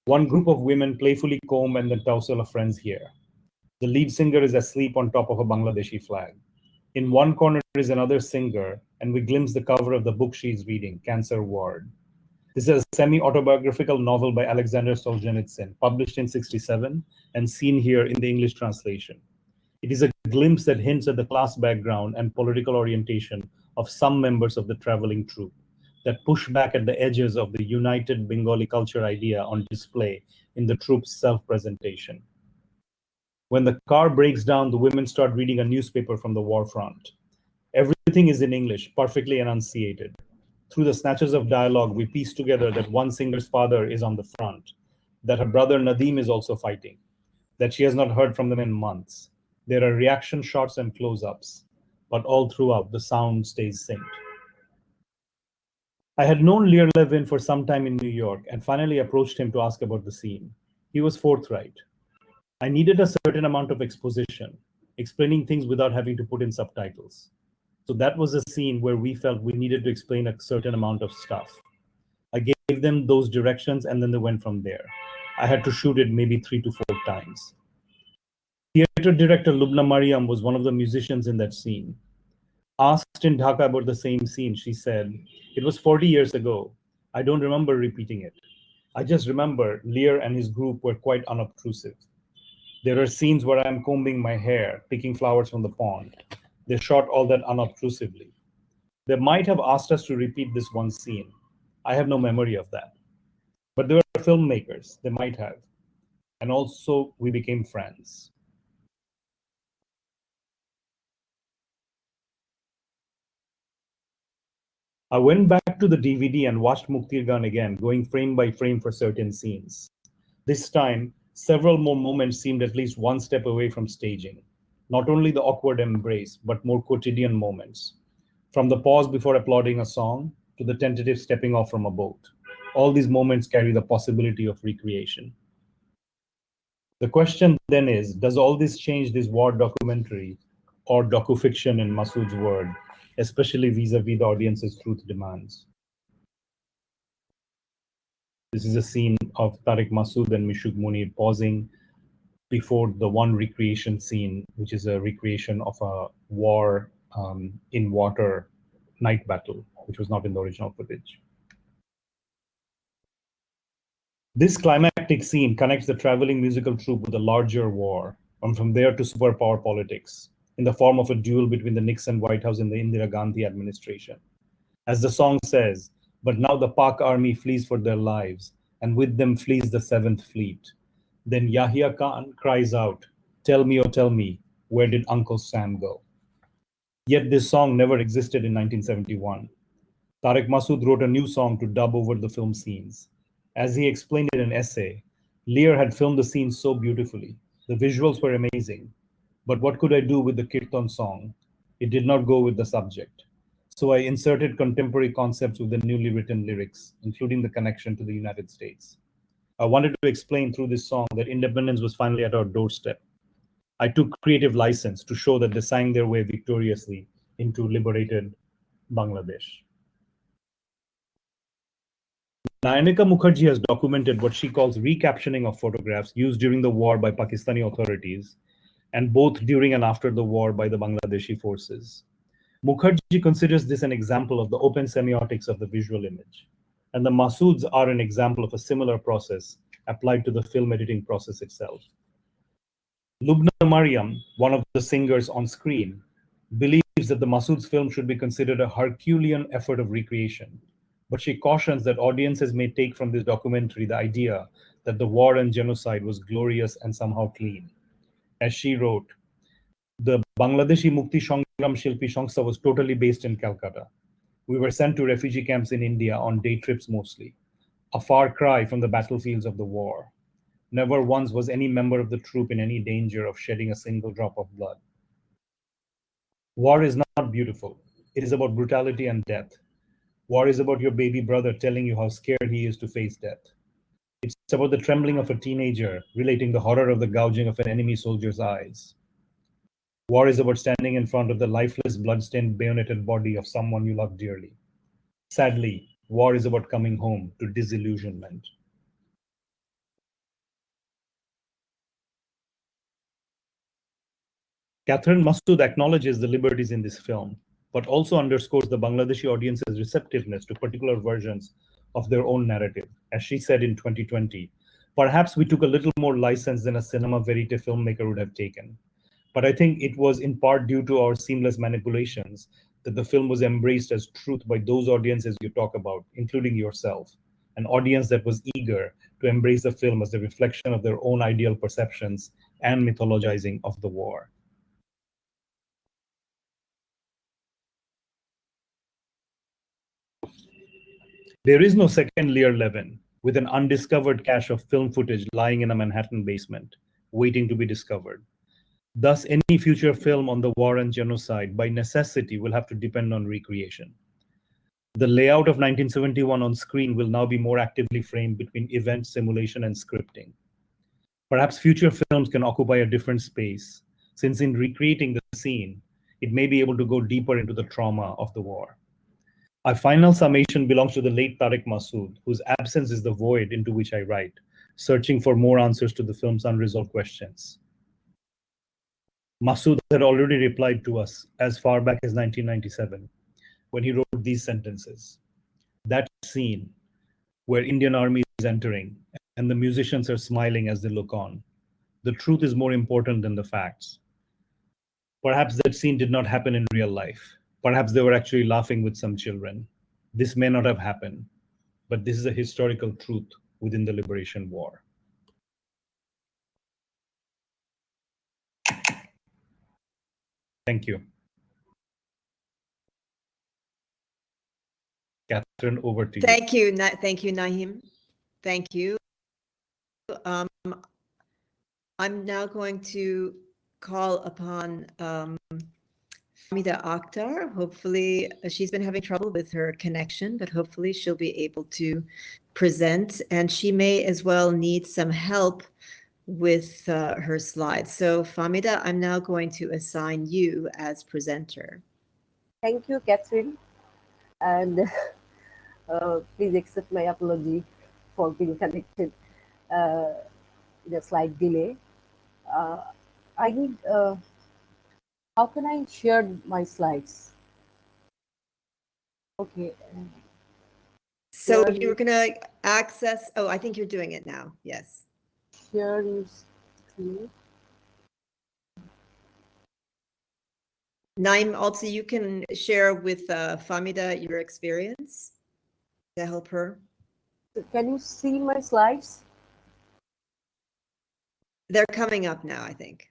One group of women playfully comb and then tousle a friend's hair. The lead singer is asleep on top of a Bangladeshi flag. In one corner is another singer, and we glimpse the cover of the book she is reading, Cancer Ward. This is a semi-autobiographical novel by Alexander Solzhenitsyn, published in '67 and seen here in the English translation. It is a glimpse that hints at the class background and political orientation of some members of the traveling troupe, that push back at the edges of the united Bengali culture idea on display in the troupe's self-presentation. When the car breaks down, the women start reading a newspaper from the war front. Everything is in English, perfectly enunciated. Through the snatches of dialogue, we piece together that one singer's father is on the front, that her brother Nadim is also fighting, that she has not heard from them in months. There are reaction shots and close-ups, but all throughout, the sound stays synced. I had known Lear Levin for some time in New York and finally approached him to ask about the scene. He was forthright. I needed a certain amount of exposition, explaining things without having to put in subtitles. So that was a scene where we felt we needed to explain a certain amount of stuff. I gave them those directions and then they went from there. I had to shoot it maybe 3 to 4 times. Theater director Lubna Mariam was one of the musicians in that scene. Asked in Dhaka about the same scene, she said, "It was 40 years ago. I don't remember repeating it. I just remember Lear and his group were quite unobtrusive. There are scenes where I'm combing my hair, picking flowers from the pond. They shot all that unobtrusively. They might have asked us to repeat this one scene. I have no memory of that. But they were filmmakers, they might have. And also we became friends." I went back to the DVD and watched Muktir Gaan again, going frame by frame for certain scenes. This time, several more moments seemed at least one step away from staging. Not only the awkward embrace, but more quotidian moments. From the pause before applauding a song to the tentative stepping off from a boat. All these moments carry the possibility of recreation. The question then is, does all this change this war documentary or docufiction in Masood's word, especially vis-a-vis the audience's truth demands? This is a scene of Tariq Masood and Mishuk Munir pausing before the one recreation scene, which is a recreation of a war in water night battle, which was not in the original footage. This climactic scene connects the traveling musical troupe with a larger war, and from there to superpower politics, in the form of a duel between the Nixon White House and the Indira Gandhi administration. As the song says, "But now the Pak army flees for their lives, and with them flees the 7th Fleet. Then Yahya Khan cries out, 'Tell me, oh tell me, where did Uncle Sam go?'" Yet this song never existed in 1971. Tariq Masood wrote a new song to dub over the film scenes. As he explained in an essay, Lear had filmed the scenes so beautifully. The visuals were amazing. But what could I do with the Kirtan song? It did not go with the subject. So I inserted contemporary concepts with the newly written lyrics, including the connection to the United States. I wanted to explain through this song that independence was finally at our doorstep. I took creative license to show that they sang their way victoriously into liberated Bangladesh. Nayanika Mukherjee has documented what she calls recaptioning of photographs used during the war by Pakistani authorities, and both during and after the war by the Bangladeshi forces. Mukherjee considers this an example of the open semiotics of the visual image, and the Masoods are an example of a similar process applied to the film editing process itself. Lubna Mariam, one of the singers on screen, believes that the Masood's film should be considered a Herculean effort of recreation, but she cautions that audiences may take from this documentary the idea that the war and genocide was glorious and somehow clean. As she wrote, "The Bangladeshi Mukti Sangram Shilpi Sangstha was totally based in Calcutta. We were sent to refugee camps in India on day trips mostly, a far cry from the battlefields of the war. Never once was any member of the troop in any danger of shedding a single drop of blood. War is not beautiful. It is about brutality and death. War is about your baby brother telling you how scared he is to face death. It's about the trembling of a teenager relating the horror of the gouging of an enemy soldier's eyes. War is about standing in front of the lifeless, blood-stained, bayoneted body of someone you love dearly. Sadly, war is about coming home to disillusionment." Catherine Masud acknowledges the liberties in this film, but also underscores the Bangladeshi audience's receptiveness to particular versions of their own narrative. As she said in 2020, "Perhaps we took a little more license than a cinema verite filmmaker would have taken. But I think it was in part due to our seamless manipulations that the film was embraced as truth by those audiences you talk about, including yourself, an audience that was eager to embrace the film as a reflection of their own ideal perceptions and mythologizing of the war." There is no second Lear Levin, with an undiscovered cache of film footage lying in a Manhattan basement, waiting to be discovered. Thus, any future film on the war and genocide, by necessity, will have to depend on recreation. The layout of 1971 on screen will now be more actively framed between event, simulation, and scripting. Perhaps future films can occupy a different space, since in recreating the scene, it may be able to go deeper into the trauma of the war. Our final summation belongs to the late Tariq Masood, whose absence is the void into which I write, searching for more answers to the film's unresolved questions. Masood had already replied to us as far back as 1997, when he wrote these sentences. That scene where Indian Army is entering and the musicians are smiling as they look on. The truth is more important than the facts. Perhaps that scene did not happen in real life. Perhaps they were actually laughing with some children. This may not have happened, but this is a historical truth within the liberation war. Thank you. Catherine, over to you. Thank you, Naeem. Thank you. I'm now going to call upon Hamida Akhtar. Hopefully, she's been having trouble with her connection, but hopefully she'll be able to present, and she may as well need some help with her slides. So Famida, I'm now going to assign you as presenter. Thank you, Catherine. And please accept my apology for being connected in a slight delay. I need, how can I share my slides? Okay. So you're going to access, oh, I think you're doing it now. Yes. Share your screen. Naeem, also you can share with Famida your experience to help her. Can you see my slides? They're coming up now, I think.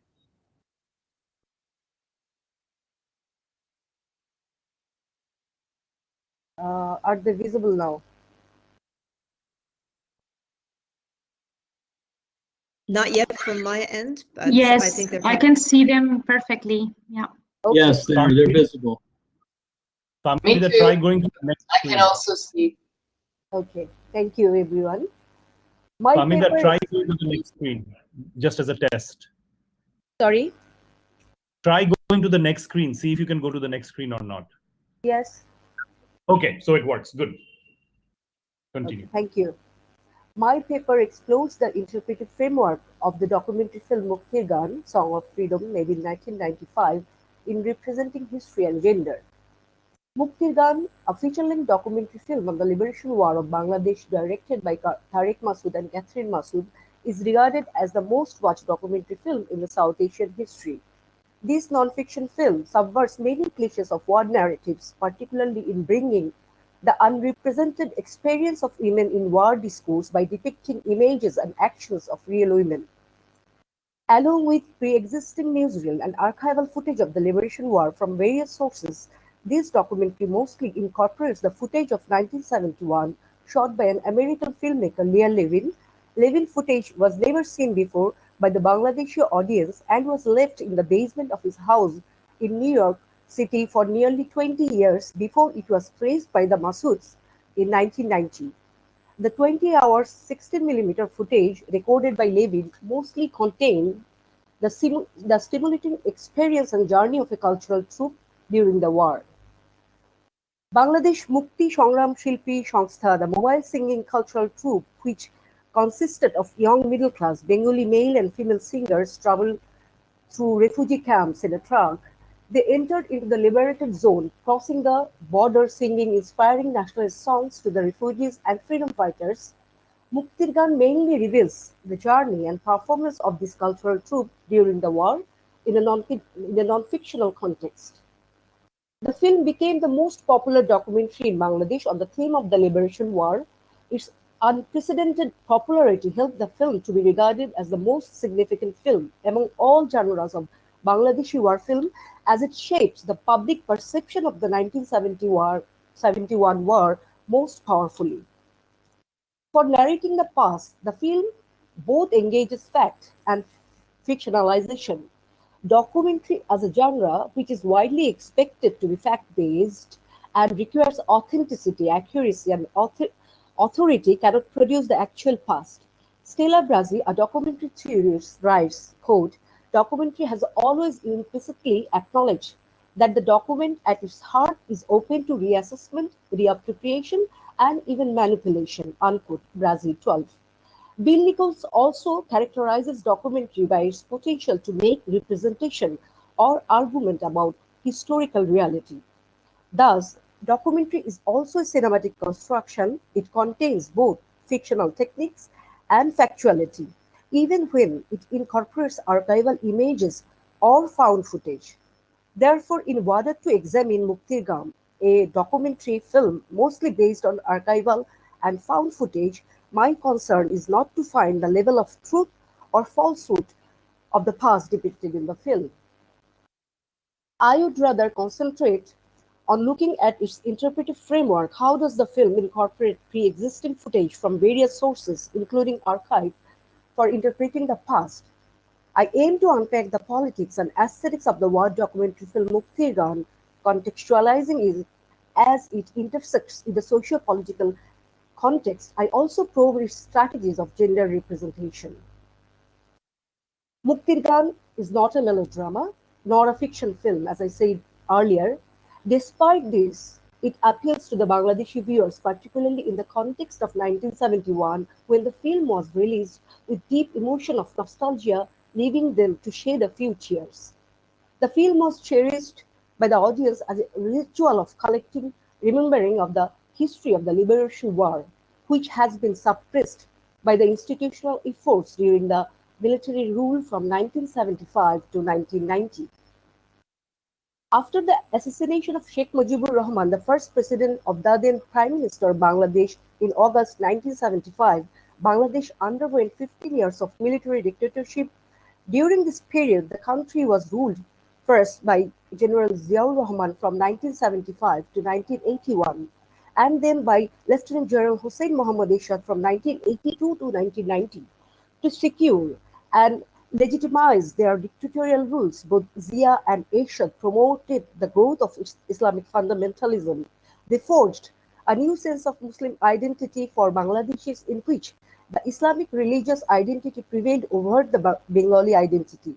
Are they visible now? Not yet from my end, but yes, I think they're I can see them perfectly. Yeah. Okay. Yes, they're visible. Famida, try going to the next screen. I can also see. Okay. Thank you, everyone. My Famida, paper... try going to the next screen, just as a test. Sorry? Try going to the next screen. See if you can go to the next screen or not. Yes. Okay, so it works. Good. Continue. Okay, thank you. My paper explores the interpretive framework of the documentary film Muktir Gaan, Song of Freedom, made in 1995, in representing history and gender. Muktir Gaan, a feature-length documentary film on the liberation war of Bangladesh directed by Tariq Masood and Catherine Masud, is regarded as the most watched documentary film in the South Asian history. This non-fiction film subverts many cliches of war narratives, particularly in bringing the unrepresented experience of women in war discourse by depicting images and actions of real women. Along with pre-existing newsreel and archival footage of the liberation war from various sources, this documentary mostly incorporates the footage of 1971 shot by an American filmmaker, Leah Levin. Levin footage was never seen before by the Bangladeshi audience and was left in the basement of his house in New York City for nearly 20 years before it was praised by the Masoods in 1990. The 20-hour 16mm footage recorded by Levin mostly contained the stimulating experience and journey of a cultural troupe during the war. Bangladesh Mukti Songram Shilpi Sangstha, the mobile singing cultural troupe, which consisted of young middle-class Bengali male and female singers, traveled through refugee camps in a truck. They entered into the liberated zone, crossing the border, singing inspiring nationalist songs to the refugees and freedom fighters. Muktir Gaan mainly reveals the journey and performance of this cultural troupe during the war in a non-fictional context. The film became the most popular documentary in Bangladesh on the theme of the liberation war. Its unprecedented popularity helped the film to be regarded as the most significant film among all genres of Bangladeshi war film, as it shapes the public perception of the 1971 war most powerfully. For narrating the past, the film both engages fact and fictionalization. Documentary as a genre, which is widely expected to be fact-based and requires authenticity, accuracy, and authority, cannot produce the actual past. Stella Brazzi, a documentary theorist, writes, quote, "Documentary has always implicitly acknowledged that the document at its heart is open to reassessment, reappropriation, and even manipulation," unquote, Brazzi 12. Bill Nichols also characterizes documentary by its potential to make representation or argument about historical reality. Thus, documentary is also a cinematic construction. It contains both fictional techniques and factuality, even when it incorporates archival images or found footage. Therefore, in order to examine Muktir Gaan, a documentary film mostly based on archival and found footage, my concern is not to find the level of truth or falsehood of the past depicted in the film. I would rather concentrate on looking at its interpretive framework. How does the film incorporate pre-existing footage from various sources, including archive, for interpreting the past? I aim to unpack the politics and aesthetics of the war documentary film Muktir Gaan, contextualizing it as it intersects with the socio-political context. I also probe its strategies of gender representation. Muktir Gaan is not a melodrama, nor a fiction film, as I said earlier. Despite this, it appeals to the Bangladeshi viewers, particularly in the context of 1971, when the film was released with deep emotion of nostalgia, leaving them to shed a few tears. The film was cherished by the audience as a ritual of collective remembering of the history of the Liberation War, which has been suppressed by the institutional efforts during the military rule from 1975 to 1990. After the assassination of Sheikh Mujibur Rahman, the first president of the then Prime Minister of Bangladesh in August 1975, Bangladesh underwent 15 years of military dictatorship. During this period, the country was ruled first by General Ziaur Rahman from 1975 to 1981, and then by Lieutenant General Hossein Mohammad Ershad from 1982 to 1990. To secure and legitimize their dictatorial rules, both Zia and Ershad promoted the growth of Islamic fundamentalism. They forged a new sense of Muslim identity for Bangladeshis, in which the Islamic religious identity prevailed over the Bengali identity.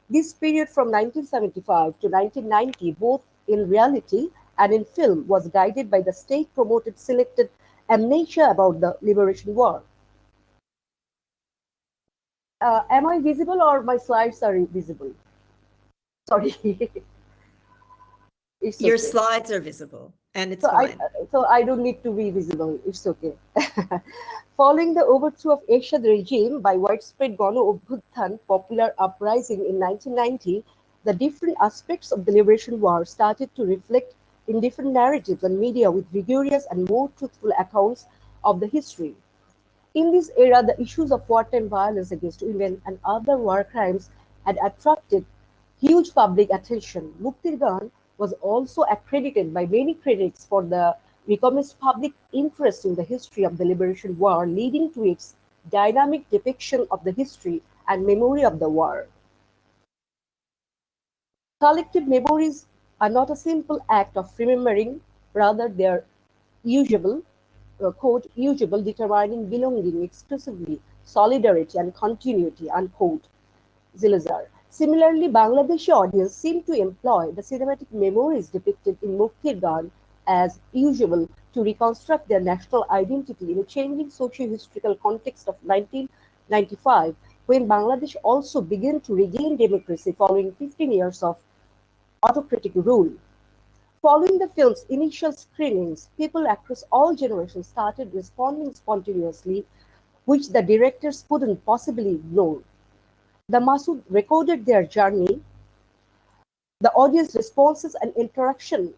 This period from 1975 to 1990, both in reality and in film, was guided by the state-promoted selected amnesia about the Liberation War. Am I visible or my slides are visible? Sorry. Your slides are visible and it's so fine. So I don't need to be visible. It's okay. Following the overthrow of Ershad regime by widespread Gano Obhudhan popular uprising in 1990, the different aspects of the Liberation War started to reflect in different narratives and media with vigorous and more truthful accounts of the history. In this era, the issues of wartime violence against women and other war crimes had attracted huge public attention. Muktir Gaan was also accredited by many critics for the recognized public interest in the history of the Liberation War, leading to its dynamic depiction of the history and memory of the war. Collective memories are not a simple act of remembering, rather they are usable, quote, usable, determining belonging exclusively, solidarity and continuity, unquote, Zilazar. Similarly, Bangladeshi audience seem to employ the cinematic memories depicted in Muktir Gaan as usable to reconstruct their national identity in a changing socio-historical context of 1995, when Bangladesh also began to regain democracy following 15 years of autocratic rule. Following the film's initial screenings, people across all generations started responding spontaneously, which the directors couldn't possibly ignore. The Masood recorded their journey, the audience responses and interaction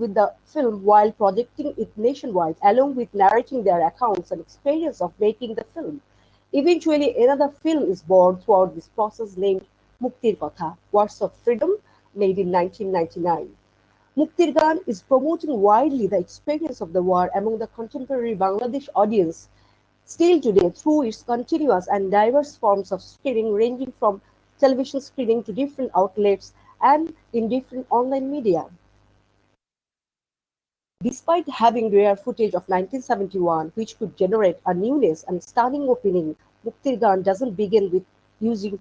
with the film while projecting it nationwide, along with narrating their accounts and experience of making the film. Eventually, another film is born throughout this process named Muktir Kotha, Wars of Freedom, made in 1999. Muktir Gaan is promoting widely the experience of the war among the contemporary Bangladesh audience still today through its continuous and diverse forms of screening, ranging from television screening to different outlets, and in different online media. Despite having rare footage of 1971, which could generate a newness and stunning opening, Muktir Gaan doesn't begin with using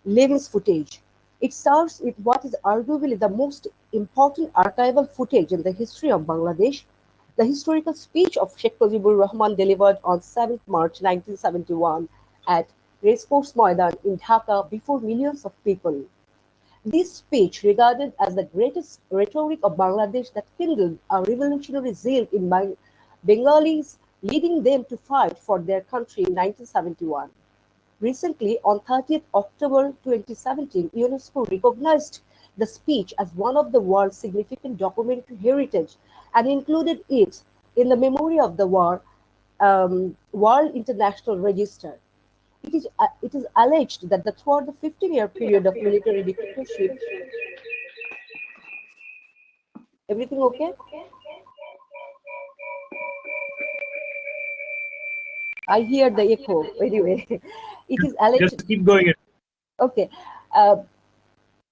Levin's footage. It starts with what is arguably the most important archival footage in the history of Bangladesh, the historical speech of Sheikh Mujibur Rahman delivered on 7th March 1971 at Racecourse Maidan in Dhaka before millions of people. This speech, regarded as the greatest rhetoric of Bangladesh that kindled a revolutionary zeal in Bengalis, leading them to fight for their country in 1971. Recently, on 30th October 2017, UNESCO recognized the speech as one of the world's significant documentary heritage and included it in the Memory of the War World International Register. It is alleged that throughout the 15-year period of military dictatorship, everything okay? I hear the echo. Anyway, it is alleged. Just keep going. Okay.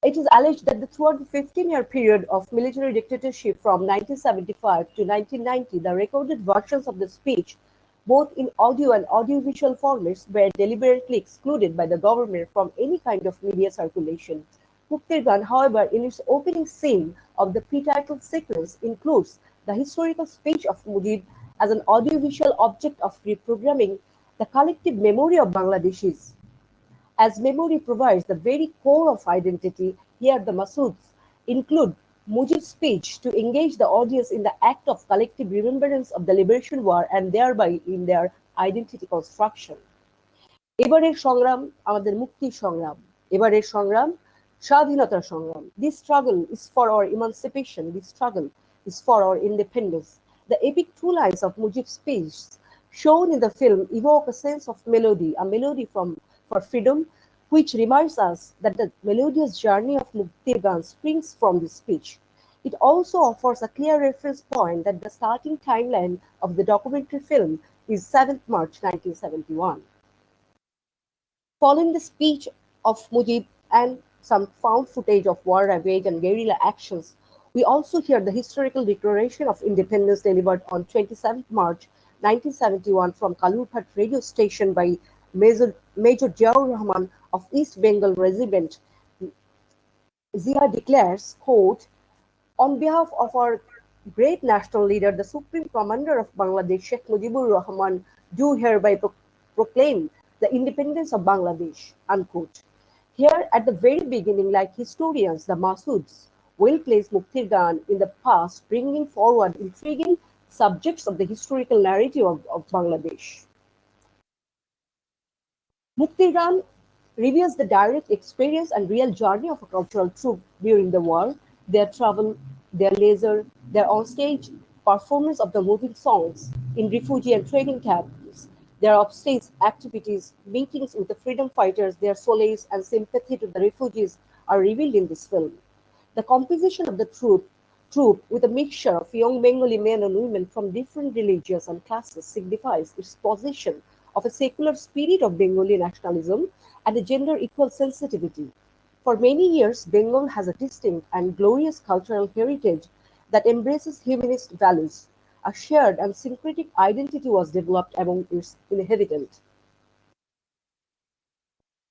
It is alleged that throughout the 15-year period of military dictatorship from 1975 to 1990, the recorded versions of the speech, both in audio and audiovisual formats, were deliberately excluded by the government from any kind of media circulation. Muktir Gaan, however, in its opening scene of the pre-titled sequence, includes the historical speech of Mujib as an audiovisual object of reprogramming the collective memory of Bangladeshis. As memory provides the very core of identity, here the Masoods include Mujib's speech to engage the audience in the act of collective remembrance of the liberation war and thereby in their identity construction. এবারের সংগ্রাম আমাদের মুক্তির সংগ্রাম, এবারের সংগ্রাম স্বাধীনতার সংগ্রাম. This struggle is for our emancipation, this struggle is for our independence. The epic two lines of Mujib's speech shown in the film evoke a sense of melody, a melody for freedom, which reminds us that the melodious journey of Muktir Gaan springs from this speech. It also offers a clear reference point that the starting timeline of the documentary film is 7th March 1971. Following the speech of Mujib and some found footage of war ravage and guerrilla actions, we also hear the historical declaration of independence delivered on 27th March 1971 from Kalurghat radio station by Major Ziaur Rahman of East Bengal Regiment. Zia declares, quote, "On behalf of our great national leader, the Supreme Commander of Bangladesh, Sheikh Mujibur Rahman, do hereby proclaim the independence of Bangladesh," unquote. Here, at the very beginning, like historians, the Masoods will place Muktir Gaan in the past, bringing forward intriguing subjects of the historical narrative of Bangladesh. Muktir Gaan reveals the direct experience and real journey of a cultural troupe during the war, their travel, their leisure, their onstage performance of the moving songs in refugee and training camps, their offstage activities, meetings with the freedom fighters, their solace and sympathy to the refugees are revealed in this film. The composition of the troupe with a mixture of young Bengali men and women from different religions and classes signifies its possession of a secular spirit of Bengali nationalism and a gender equal sensitivity. For many years, Bengal has a distinct and glorious cultural heritage that embraces humanist values. A shared and syncretic identity was developed among its inhabitants.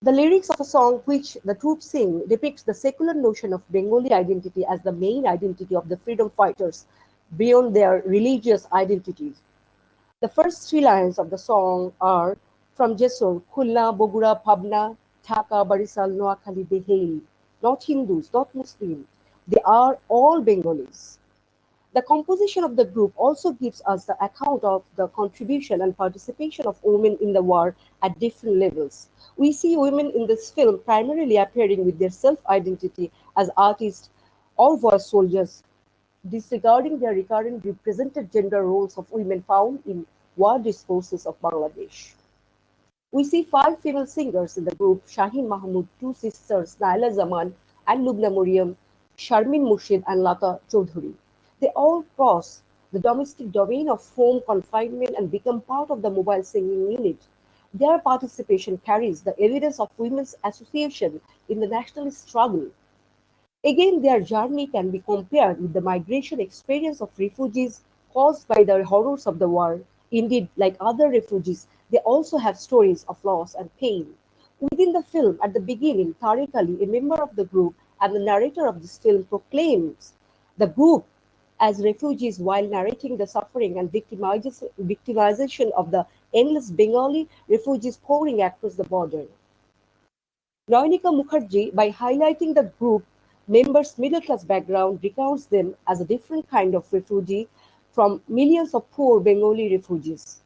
The lyrics of a song which the troupe sing depicts the secular notion of Bengali identity as the main identity of the freedom fighters beyond their religious identities. The first three lines of the song are from Jessore, Khulna, Bogura, Pabna, Dhaka, Barisal, Noakhali, Behel. Not Hindus, not Muslims. They are all Bengalis. The composition of the group also gives us the account of the contribution and participation of women in the war at different levels. We see women in this film primarily appearing with their self-identity as artists or voice soldiers, disregarding their recurrent represented gender roles of women found in war discourses of Bangladesh. We see 5 female singers in the group: Shaheen Mahmood, 2 sisters, Naila Zaman and Lubna Muriam, Sharmin Murshid and Lata Chaudhuri. They all cross the domestic domain of home confinement and become part of the mobile singing unit. Their participation carries the evidence of women's association in the nationalist struggle. Again, their journey can be compared with the migration experience of refugees caused by the horrors of the war. Indeed, like other refugees, they also have stories of loss and pain. Within the film, at the beginning, Tareque, a member of the group and the narrator of this film, proclaims the group as refugees while narrating the suffering and victimization of the endless Bengali refugees pouring across the border. Noynika Mukherjee, by highlighting the group members' middle-class background, recounts them as a different kind of refugee from millions of poor Bengali refugees.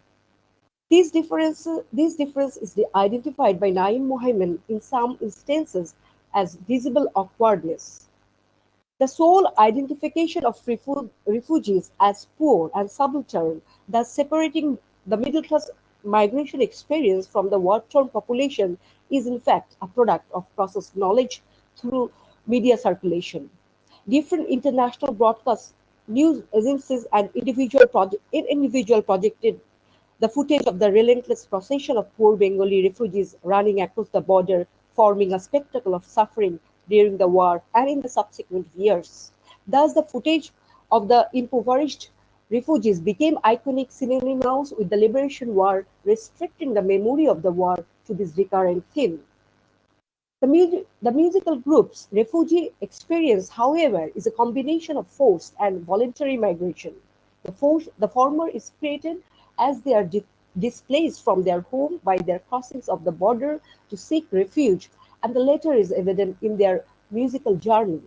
This difference is identified by Naeem Mohammed in some instances as visible awkwardness. The sole identification of refugees as poor and subaltern, thus separating the middle-class migration experience from the war-torn population, is in fact a product of processed knowledge through media circulation. Different international broadcast news agencies and individual projected the footage of the relentless procession of poor Bengali refugees running across the border, forming a spectacle of suffering during the war and in the subsequent years. Thus, the footage of the impoverished refugees became iconic synonymous with the liberation war, restricting the memory of the war to this recurrent theme. The musical group's refugee experience, however, is a combination of forced and voluntary migration. The former is created as they are displaced from their home by their crossings of the border to seek refuge, and the latter is evident in their musical journey.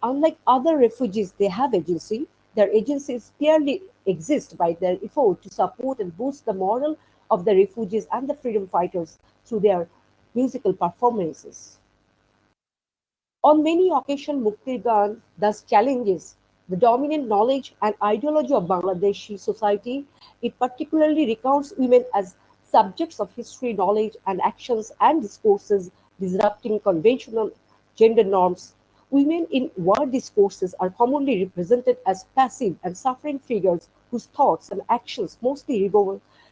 Unlike other refugees, they have agency. Their agencies clearly exist by their effort to support and boost the morale of the refugees and the freedom fighters through their musical performances. On many occasions, Muktir Gaan thus challenges the dominant knowledge and ideology of Bangladeshi society. It particularly recounts women as subjects of history, knowledge, and actions and discourses disrupting conventional gender norms. Women in war discourses are commonly represented as passive and suffering figures whose thoughts and actions mostly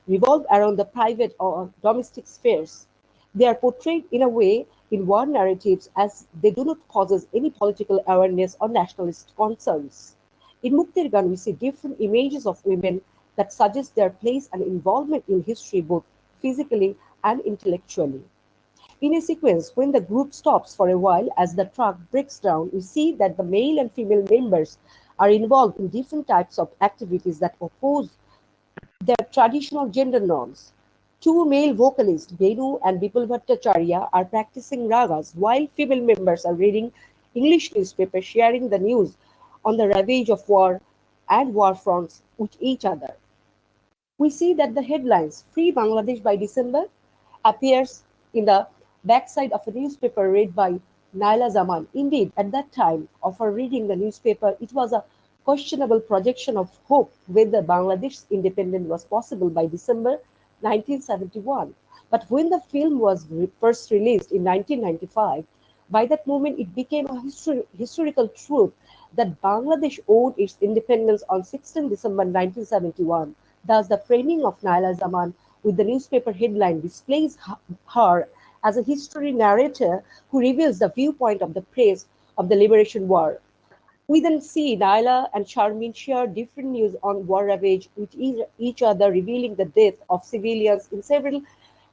revolve around the private or domestic spheres. They are portrayed in a way in war narratives as they do not possess any political awareness or nationalist concerns. In Muktir Gan, we see different images of women that suggest their place and involvement in history both physically and intellectually. In a sequence, when the group stops for a while as the truck breaks down, we see that the male and female members are involved in different types of activities that oppose their traditional gender norms. Two male vocalists, Benu and Bipul Bhattacharya, are practicing ragas, while female members are reading English newspapers, sharing the news on the ravage of war and war fronts with each other. We see that the headlines, Free Bangladesh by December, appears in the backside of a newspaper read by Naila Zaman. Indeed, at that time of her reading the newspaper, it was a questionable projection of hope whether Bangladesh's independence was possible by December 1971. But when the film was first released in 1995, by that moment it became a historical truth that Bangladesh owed its independence on 16 December 1971. Thus, the framing of Naila Zaman with the newspaper headline displays her as a history narrator who reveals the viewpoint of the press of the liberation war. We then see Naila and Charmin share different news on war ravage with each other, revealing the death of civilians in several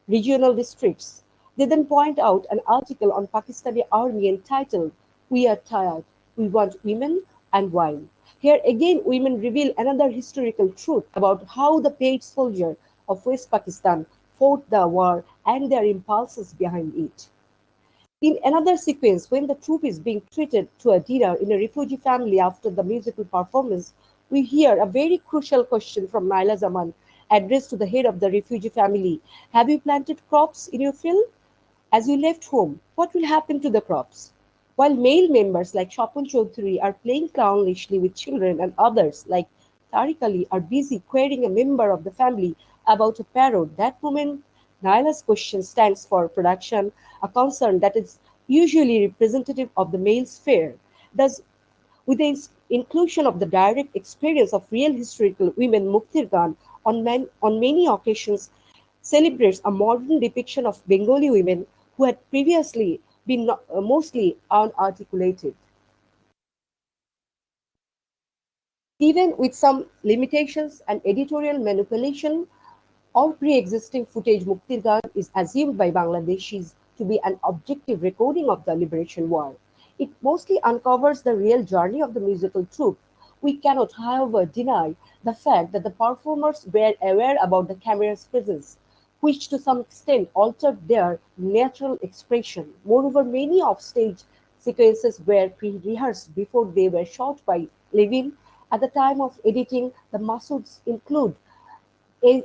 regional districts. They then point out an article on Pakistani army entitled, "We are tired, we want women and wine." Here again, women reveal another historical truth about how the paid soldier of West Pakistan fought the war and their impulses behind it. In another sequence, when the troupe is being treated to a dinner in a refugee family after the musical performance, we hear a very crucial question from Naila Zaman addressed to the head of the refugee family. Have you planted crops in your field? As you left home, what will happen to the crops? While male members like Shapun Chaudhary are playing clownishly with children and others like Tariq are busy querying a member of the family about a parrot, that moment Naila's question stands for production, a concern that is usually representative of the male sphere. Thus, with the inclusion of the direct experience of real historical women, Muktir Gaan, on many occasions celebrates a modern depiction of Bengali women who had previously been mostly unarticulated. Even with some limitations and editorial manipulation, all pre-existing footage Muktir Gaan is assumed by Bangladeshis to be an objective recording of the Liberation War. It mostly uncovers the real journey of the musical troupe. We cannot, however, deny the fact that the performers were aware about the camera's presence, which to some extent altered their natural expression. Moreover, many offstage sequences were pre-rehearsed before they were shot by Levin. At the time of editing, the Masoods include a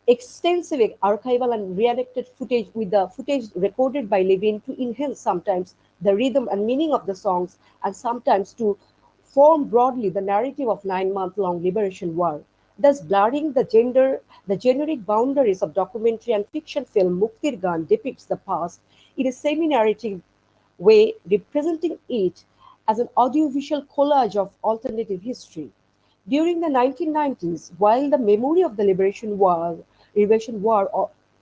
extensive archival and reenacted footage with the footage recorded by Levin to enhance sometimes the rhythm and meaning of the songs and sometimes to form broadly the narrative of 9-month-long liberation war, thus blurring the generic boundaries of documentary and fiction film. Muktir Gaan depicts the past in a semi-narrative way, representing it as an audiovisual collage of alternative history. During the 1990s, while the memory of the Liberation War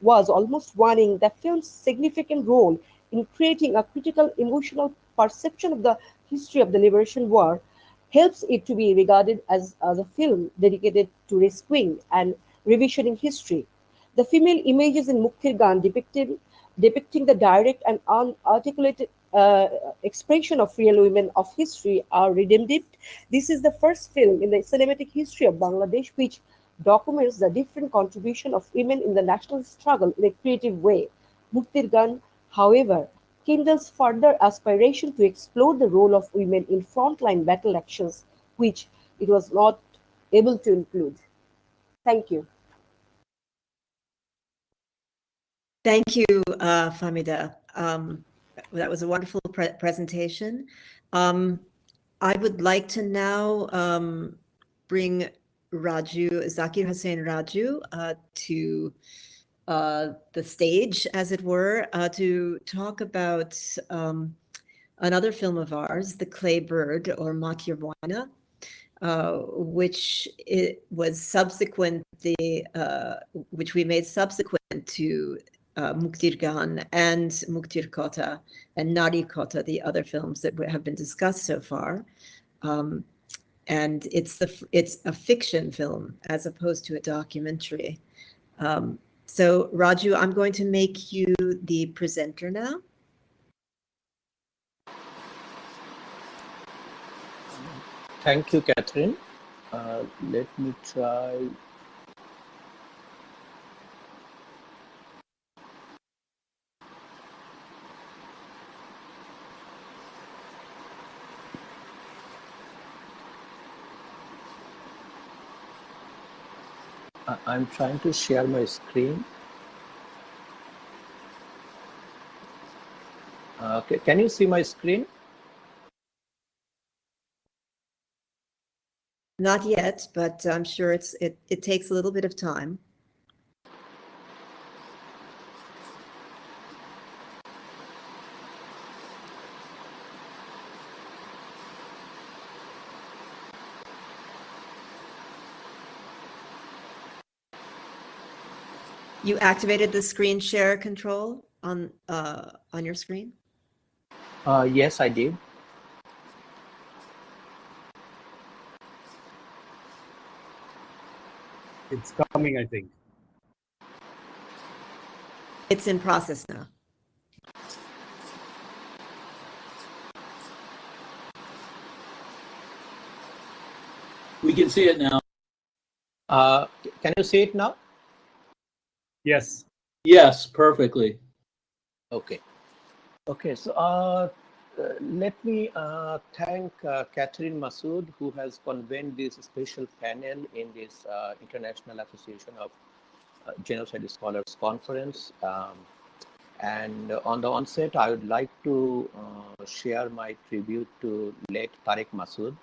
was almost waning, the film's significant role in creating a critical emotional perception of the history of the Liberation War helps it to be regarded as a film dedicated to rescuing and revisioning history. The female images in Muktir Gaan depicting the direct and unarticulated expression of real women of history are redemptive. This is the first film in the cinematic history of Bangladesh which documents the different contribution of women in the national struggle in a creative way. Muktir Gaan, however, kindles further aspiration to explore the role of women in frontline battle actions, which it was not able to include. Thank you. Thank you, Famida. That was a wonderful presentation. I would like to now bring Zakir Hussain Raju to the stage, as it were, to talk about another film of ours, The Clay Bird, or Matir Moina, which which we made subsequent to Muktir Gaan and Muktir Kotha and Nari Kotha, the other films that have been discussed so far. And it's a fiction film as opposed to a documentary. So Raju, I'm going to make you the presenter now. Thank you, Catherine. Let me try. I'm trying to share my screen. Okay, can you see my screen? Not yet, but I'm sure it takes a little bit of time. You activated the screen share control on your screen? Yes, I did. It's coming, I think. It's in process now. We can see it now. Can you see it now? Yes. Yes, perfectly. Okay. Okay, so let me thank Catherine Masood, who has convened this special panel in this International Association of Genocide Scholars Conference. And on the onset, I would like to share my tribute to late Tariq Masood,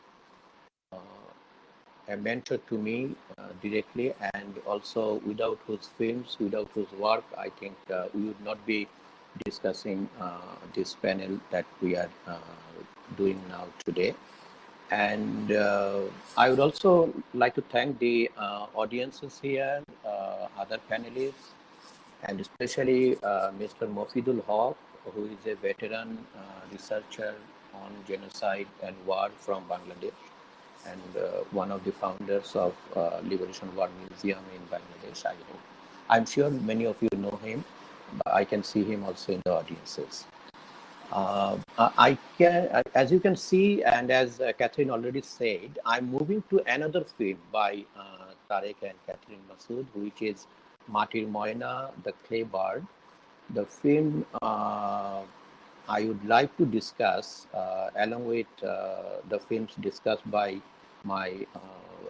a mentor to me directly, and also without whose films, without whose work, I think we would not be discussing this panel that we are doing now today. And I would also like to thank the audiences here, other panelists, and especially Mr. Mofidul Haq, who is a veteran researcher on genocide and war from Bangladesh, and one of the founders of Liberation War Museum in Bangladesh. I'm sure many of you know him, but I can see him also in the audiences. As you can see, and as Catherine already said, I'm moving to another film by Tareque and Catherine Masud, which is Matir Moina, The Clay Bird. The film I would like to discuss along with the films discussed by my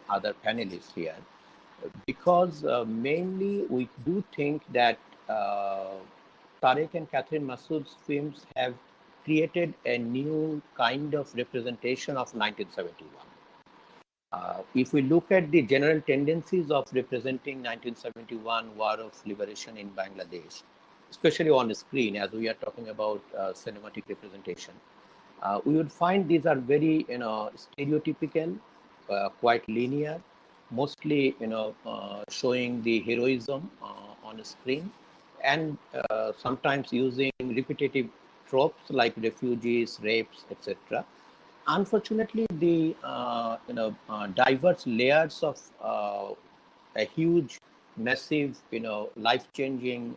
other panelists here, because mainly we do think that Tareque and Catherine Masood's films have created a new kind of representation of 1971. If we look at the general tendencies of representing 1971 War of Liberation in Bangladesh, especially on the screen, as we are talking about cinematic representation, we would find these are very, stereotypical, quite linear, mostly, showing the heroism on the screen, and sometimes using repetitive tropes like refugees, rapes, etc. Unfortunately, the diverse layers of a huge, massive, life-changing,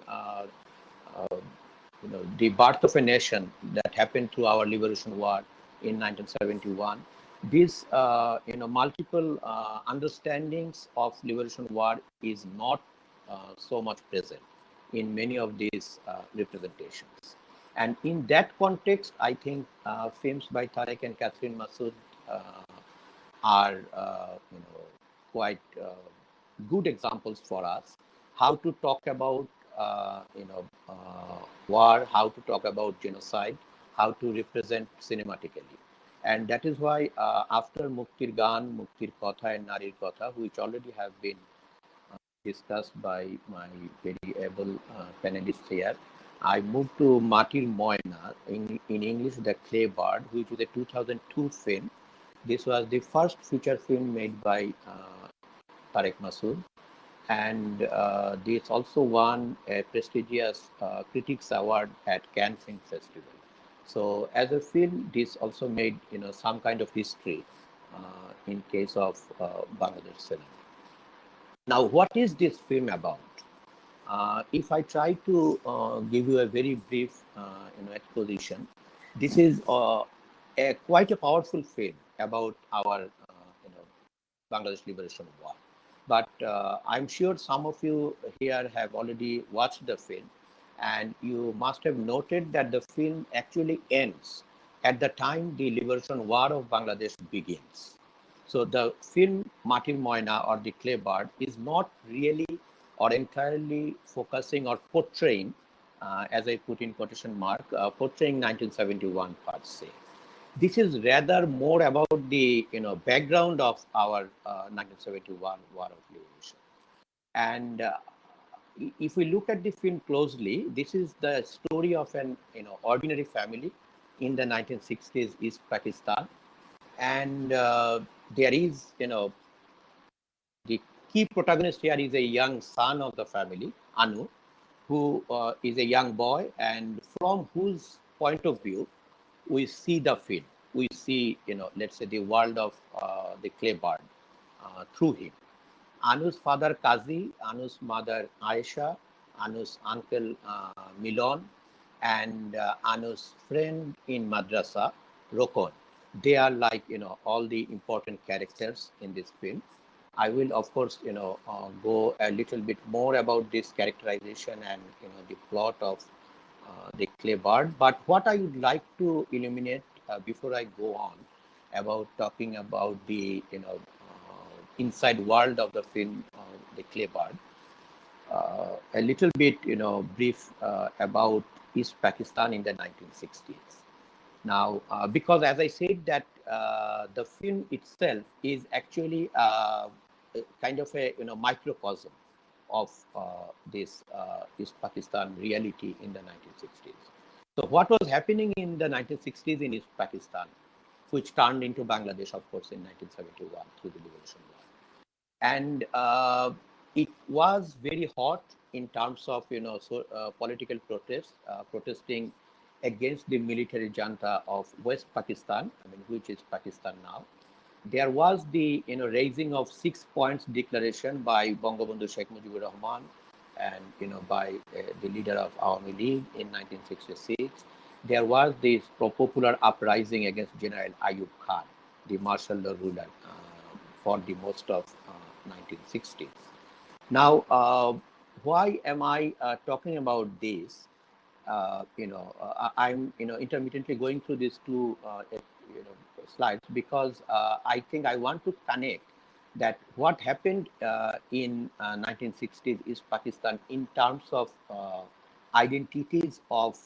the birth of a nation that happened through our liberation war in 1971. These, multiple understandings of liberation war is not so much present in many of these representations. And in that context, I think films by Tareque and Catherine Masud are quite good examples for us how to talk about war, how to talk about genocide, how to represent cinematically. And that is why after Muktir Gaan, Muktir Kotha and Narir Kotha, which already have been discussed by my very able panelists here, I moved to Matir Moina, in English, The Clay Bird, which is a 2002 film. This was the first feature film made by Tariq Masood, and this also won a prestigious Critics Award at Cannes Film Festival. So as a film, this also made some kind of history in case of Bangladesh cinema. Now, what is this film about? If I try to give you a very brief exposition, this is quite a powerful film about our Bangladesh Liberation War. But I'm sure some of you here have already watched the film, and you must have noted that the film actually ends at the time the Liberation War of Bangladesh begins. So the film Matir Moina, or The Clay Bird, is not really or entirely focusing or portraying, as I put in quotation mark, portraying 1971 per se. This is rather more about the background of our 1971 War of Liberation. And if we look at the film closely, this is the story of an ordinary family in the 1960s East Pakistan, and there is the key protagonist here is a young son of the family, Anu, who is a young boy, and from whose point of view we see the film. We see, let's say, the world of the Clay Bird through him. Anu's father, Kazi, Anu's mother, Aisha, Anu's uncle, Milon, and Anu's friend in madrasa, Rokon. They are like, all the important characters in this film. I will, of course, go a little bit more about this characterization and, the plot of the Clay Bird. But what I would like to illuminate before I go on about talking about the inside world of the film, The Clay Bird, a little bit brief about East Pakistan in the 1960s. Now, because as I said that the film itself is actually kind of a microcosm of this East Pakistan reality in the 1960s. So what was happening in the 1960s in East Pakistan, which turned into Bangladesh, of course, in 1971 through the Liberation War. And it was very hot in terms of political protests, protesting against the military junta of West Pakistan, which is Pakistan now. There was the raising of 6 points declaration by Bangabandhu Sheikh Mujib Rahman and by the leader of Awami League in 1966. There was this popular uprising against General Ayub Khan, the martial law ruler, for the most of 1960s. Now, why am I talking about this? I'm intermittently going through these two slides because I think I want to connect that what happened in 1960s East Pakistan in terms of identities of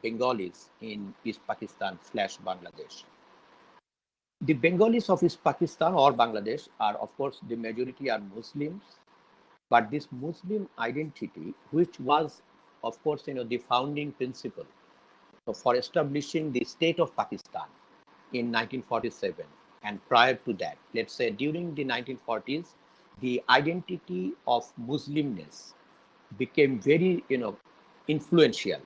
Bengalis in East Pakistan / Bangladesh. The Bengalis of East Pakistan or Bangladesh are, of course, the majority are Muslims, but this Muslim identity, which was, of course, the founding principle for establishing the state of Pakistan in 1947 and prior to that, let's say during the 1940s, the identity of Muslimness became very, influential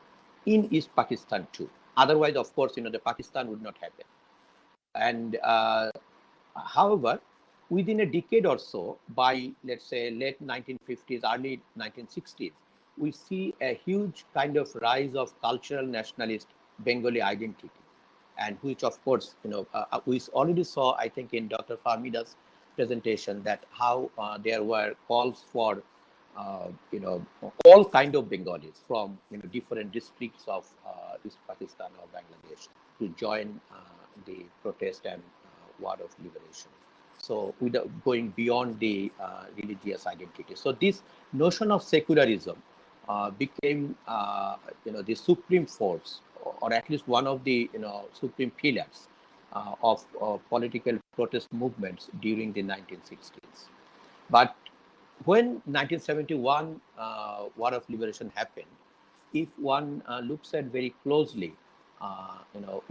in East Pakistan too. Otherwise, of course, the Pakistan would not happen. And however, within a decade or so, by let's say late 1950s, early 1960s, we see a huge kind of rise of cultural nationalist Bengali identity, and which, of course, we already saw, I think, in Dr. Fahmida's presentation that how there were calls for, all kind of Bengalis from different districts of East Pakistan or Bangladesh to join the protest and war of liberation. So without going beyond the religious identity. So this notion of secularism became, the supreme force, or at least one of the, supreme pillars of political protest movements during the 1960s. But when 1971 War of Liberation happened, if one looks at very closely,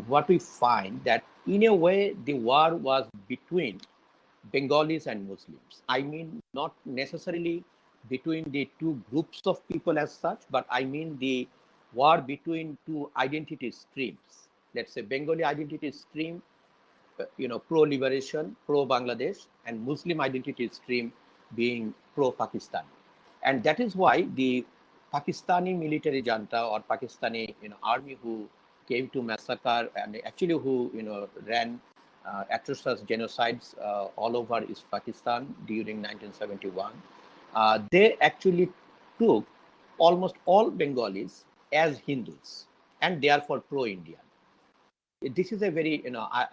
what we find that in a way the war was between Bengalis and Muslims. I mean, not necessarily between the two groups of people as such, but I mean the war between two identity streams. Let's say Bengali identity stream, pro-liberation, pro-Bangladesh, and Muslim identity stream being pro-Pakistan. And that is why the Pakistani military junta or Pakistani army who came to massacre and actually who ran atrocious genocides all over East Pakistan during 1971, they actually took almost all Bengalis as Hindus and therefore pro-Indian. This is a very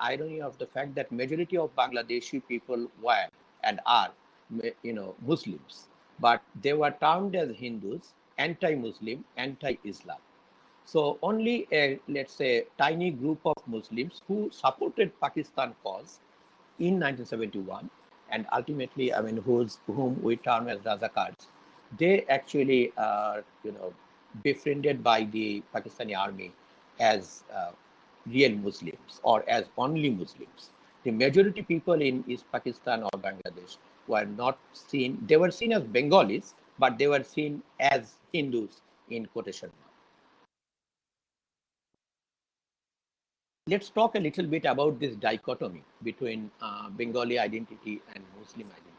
irony of the fact that majority of Bangladeshi people were and are Muslims, but they were termed as Hindus, anti-Muslim, anti-Islam. So only a, let's say, tiny group of Muslims who supported Pakistan cause in 1971 and ultimately, whom we term as Razakars, they actually are, befriended by the Pakistani army as real Muslims or as only Muslims. The majority people in East Pakistan or Bangladesh were not seen, they were seen as Bengalis, but they were seen as Hindus in quotation marks. Let's talk a little bit about this dichotomy between Bengali identity and Muslim identity.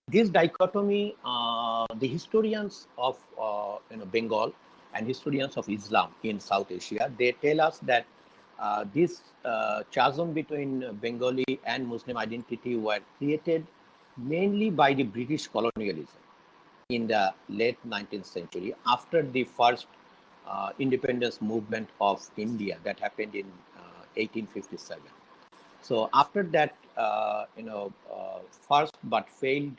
This dichotomy, the historians of Bengal and historians of Islam in South Asia, they tell us that this chasm between Bengali and Muslim identity were created mainly by the British colonialism in the late 19th century after the first independence movement of India that happened in 1857. So after that, first but failed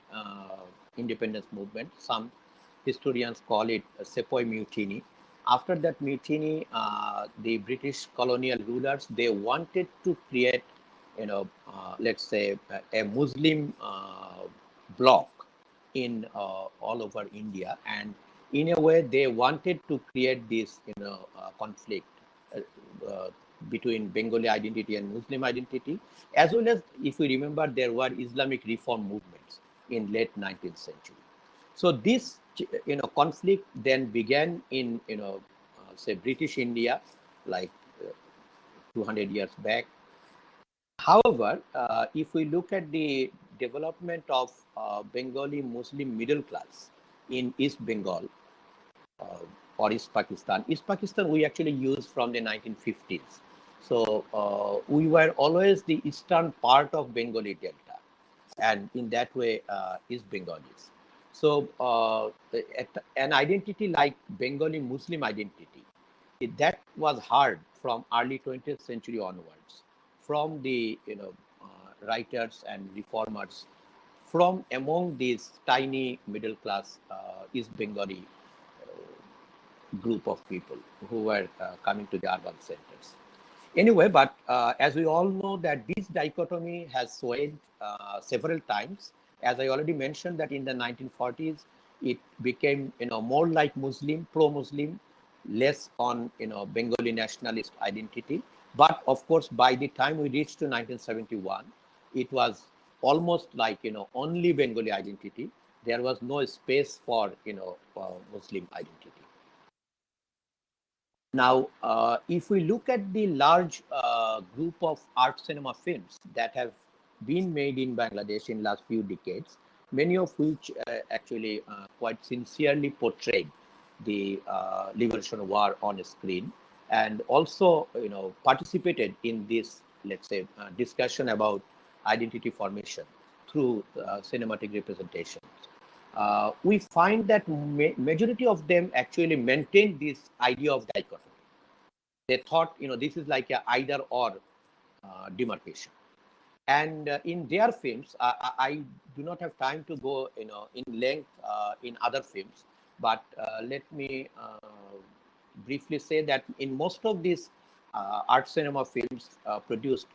independence movement, some historians call it a Sepoy Mutiny. After that mutiny, the British colonial rulers, they wanted to create, let's say, a Muslim bloc in all over India, and in a way they wanted to create this conflict between Bengali identity and Muslim identity, as well as, if we remember, there were Islamic reform movements in late 19th century. So this conflict then began in say British India, like 200 years back. However, if we look at the development of Bengali Muslim middle class in East Bengal or East Pakistan we actually use from the 1950s. So we were always the eastern part of Bengali Delta, and in that way East Bengalis. So an identity like Bengali Muslim identity, that was hard from early 20th century onwards, from the writers and reformers from among these tiny middle class East Bengali group of people who were coming to the urban centers. Anyway, but as we all know that this dichotomy has swayed several times. As I already mentioned that in the 1940s, it became more like Muslim, pro-Muslim, less on Bengali nationalist identity. But of course, by the time we reached to 1971, it was almost like only Bengali identity. There was no space for Muslim identity. Now, if we look at the large group of art cinema films that have been made in Bangladesh in last few decades, many of which actually quite sincerely portrayed the liberation war on screen, and also participated in this, let's say, discussion about identity formation through cinematic representation. We find that majority of them actually maintain this idea of dichotomy. They thought, this is like a either or demarcation. And in their films, I do not have time to go, in length in other films, but let me briefly say that in most of these art cinema films produced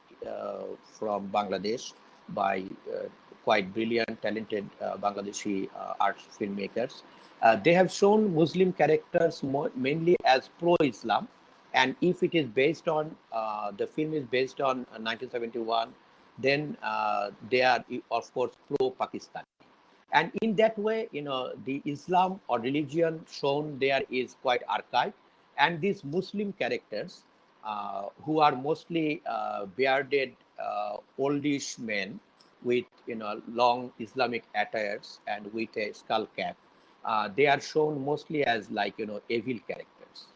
from Bangladesh by quite brilliant, talented Bangladeshi art filmmakers, they have shown Muslim characters mainly as pro-Islam. And if it is based on, the film is based on 1971, then they are, of course, pro-Pakistan. And in that way, the Islam or religion shown there is quite archaic. And these Muslim characters, who are mostly bearded, oldish men with, long Islamic attires and with a skull cap, they are shown mostly as like, evil characters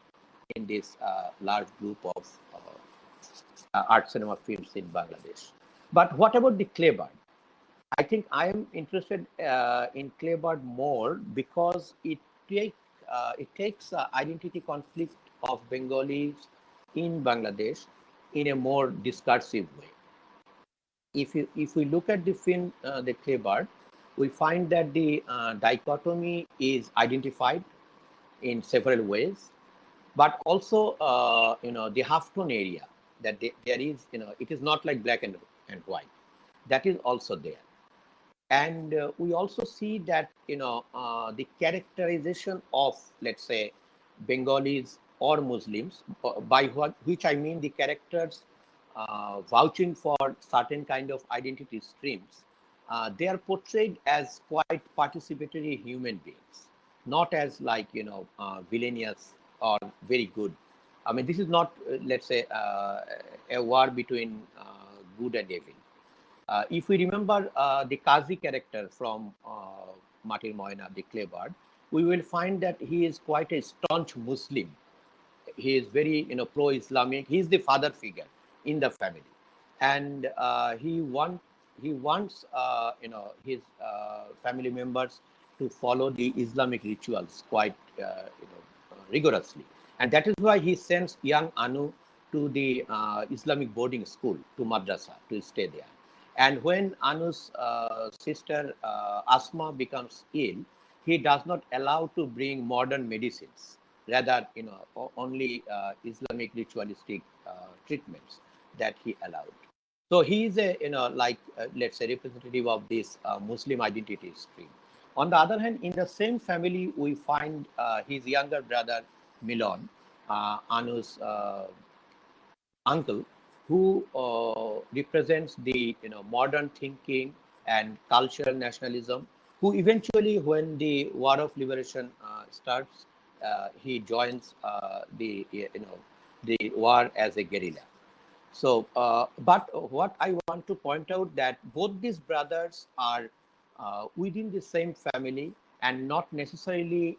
in this large group of art cinema films in Bangladesh. But what about the Claybird? I think I am interested in Claybird more because it takes identity conflict of Bengalis in Bangladesh in a more discursive way. If we look at the film The Claybird, we find that the dichotomy is identified in several ways, but also the half-tone area that there is, it is not like black and white. That is also there. And we also see that the characterization of, let's say, Bengalis or Muslims, by which I mean the characters vouching for certain kind of identity streams, they are portrayed as quite participatory human beings, not as like villainous or very good. I mean, this is not let's say a war between good and evil. If we remember the Qazi character from Matir Moina, the Claybird, we will find that he is quite a staunch Muslim. He is very, pro-Islamic. He is the father figure in the family, and he wants, his family members to follow the Islamic rituals quite, rigorously, and that is why he sends young Anu to the Islamic boarding school, to madrasa, to stay there. And when Anu's sister Asma becomes ill, he does not allow to bring modern medicines. Rather, only Islamic ritualistic treatments that he allowed. So he is a, let's say, representative of this Muslim identity stream. On the other hand, in the same family, we find his younger brother Milan, Anu's uncle, who represents the modern thinking and cultural nationalism, who eventually, when the War of Liberation starts, he joins the war as a guerrilla. So, but what I want to point out that both these brothers are within the same family and not necessarily,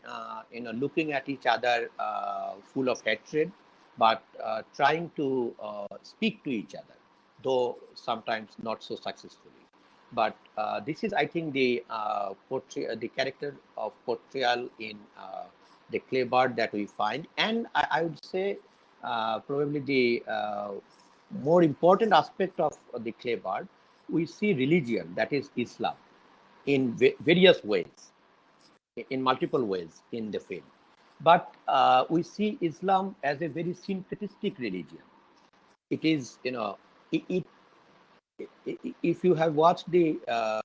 looking at each other full of hatred, but trying to speak to each other, though sometimes not so successfully. But this is, I think, the the character of portrayal in the clay bird that we find, and I would say probably the more important aspect of the clay bird, we see religion, that is Islam, in various ways, in multiple ways in the film. But we see Islam as a very syncretistic religion. It is, if you have watched the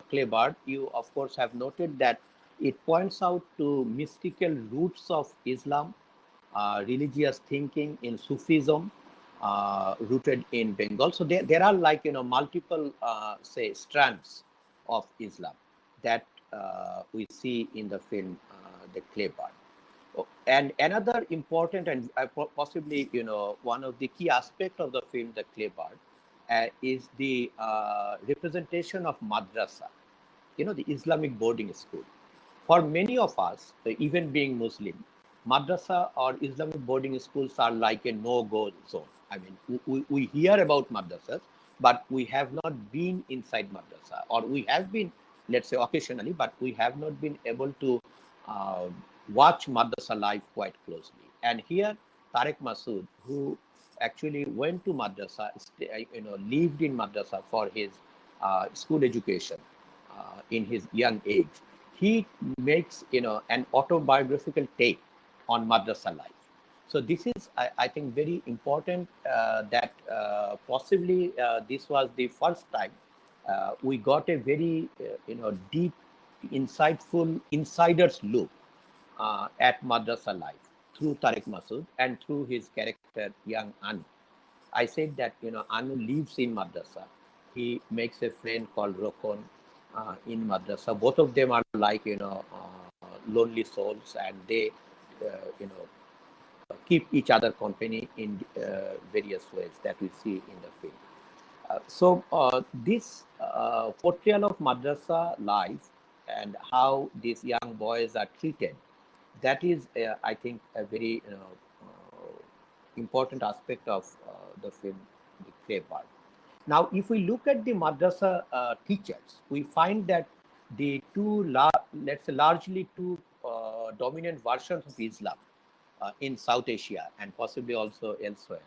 clay bird, you of course have noted that it points out to mystical roots of Islam, religious thinking in Sufism, rooted in Bengal. So there are like, multiple, say, strands of Islam that we see in the film, The Clay Bird. And another important and possibly, one of the key aspects of the film, The Clay Bird, is the representation of madrasa, the Islamic boarding school. For many of us, even being Muslim, madrasa or Islamic boarding schools are like a no-go zone. I mean, we hear about madrasas, but we have not been inside madrasa, or we have been, let's say, occasionally, but we have not been able to watch madrasa life quite closely. And here, Tariq Masood, who actually went to madrasa, lived in madrasa for his school education in his young age, he makes, an autobiographical take on madrasa life. So this is, I think, very important that possibly this was the first time we got a very, deep, insightful insider's look at madrasa life through Tariq Masood and through his character, young Anu. I said that, Anu lives in madrasa. He makes a friend called Rokon in madrasa. Both of them are like, lonely souls, and they, keep each other company in various ways that we see in the film. So this portrayal of madrasa life and how these young boys are treated, that is, I think, a very important aspect of the film, The Clay Bird. Now, if we look at the madrasa teachers, we find that the two, let's say, largely two dominant versions of Islam in South Asia and possibly also elsewhere.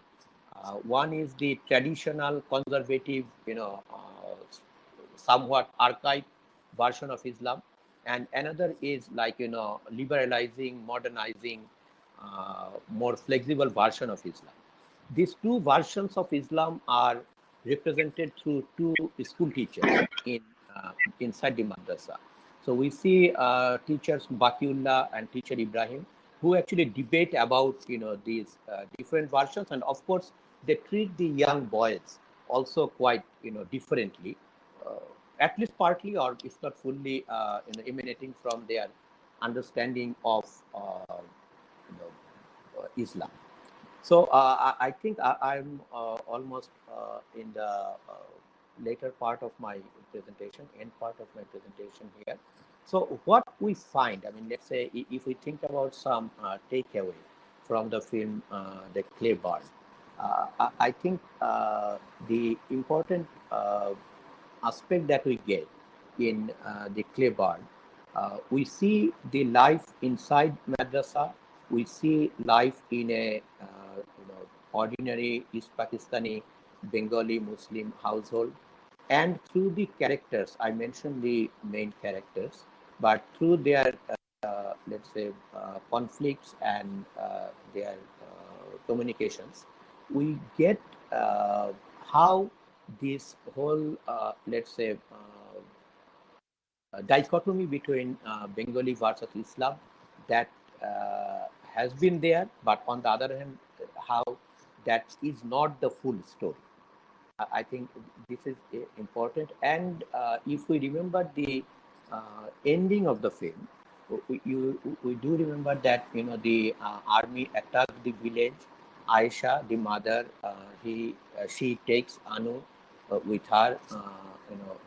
One is the traditional, conservative, somewhat archaic version of Islam, and another is like, liberalizing, modernizing, more flexible version of Islam. These two versions of Islam are represented through two school teachers inside the madrasa. So we see teachers Bakiullah and teacher Ibrahim, who actually debate about, these different versions, and of course they treat the young boys also quite, differently, at least partly, or if not fully, emanating from their understanding of Islam. So I think I'm almost in the later part of my presentation, end part of my presentation here. So what we find, I mean, let's say if we think about some takeaway from the film, The Clay Bird, I think the important aspect that we get in The Clay Bird, we see the life inside madrasa, we see life in a ordinary East Pakistani Bengali Muslim household, and through the characters, I mentioned the main characters, but through their let's say conflicts and their communications, we get how this whole let's say dichotomy between Bengali versus Islam that has been there, but on the other hand, how that is not the full story. I think this is important. And if we remember the ending of the film, we do remember that the army attacked the village. Aisha, the mother, she takes Anu with her.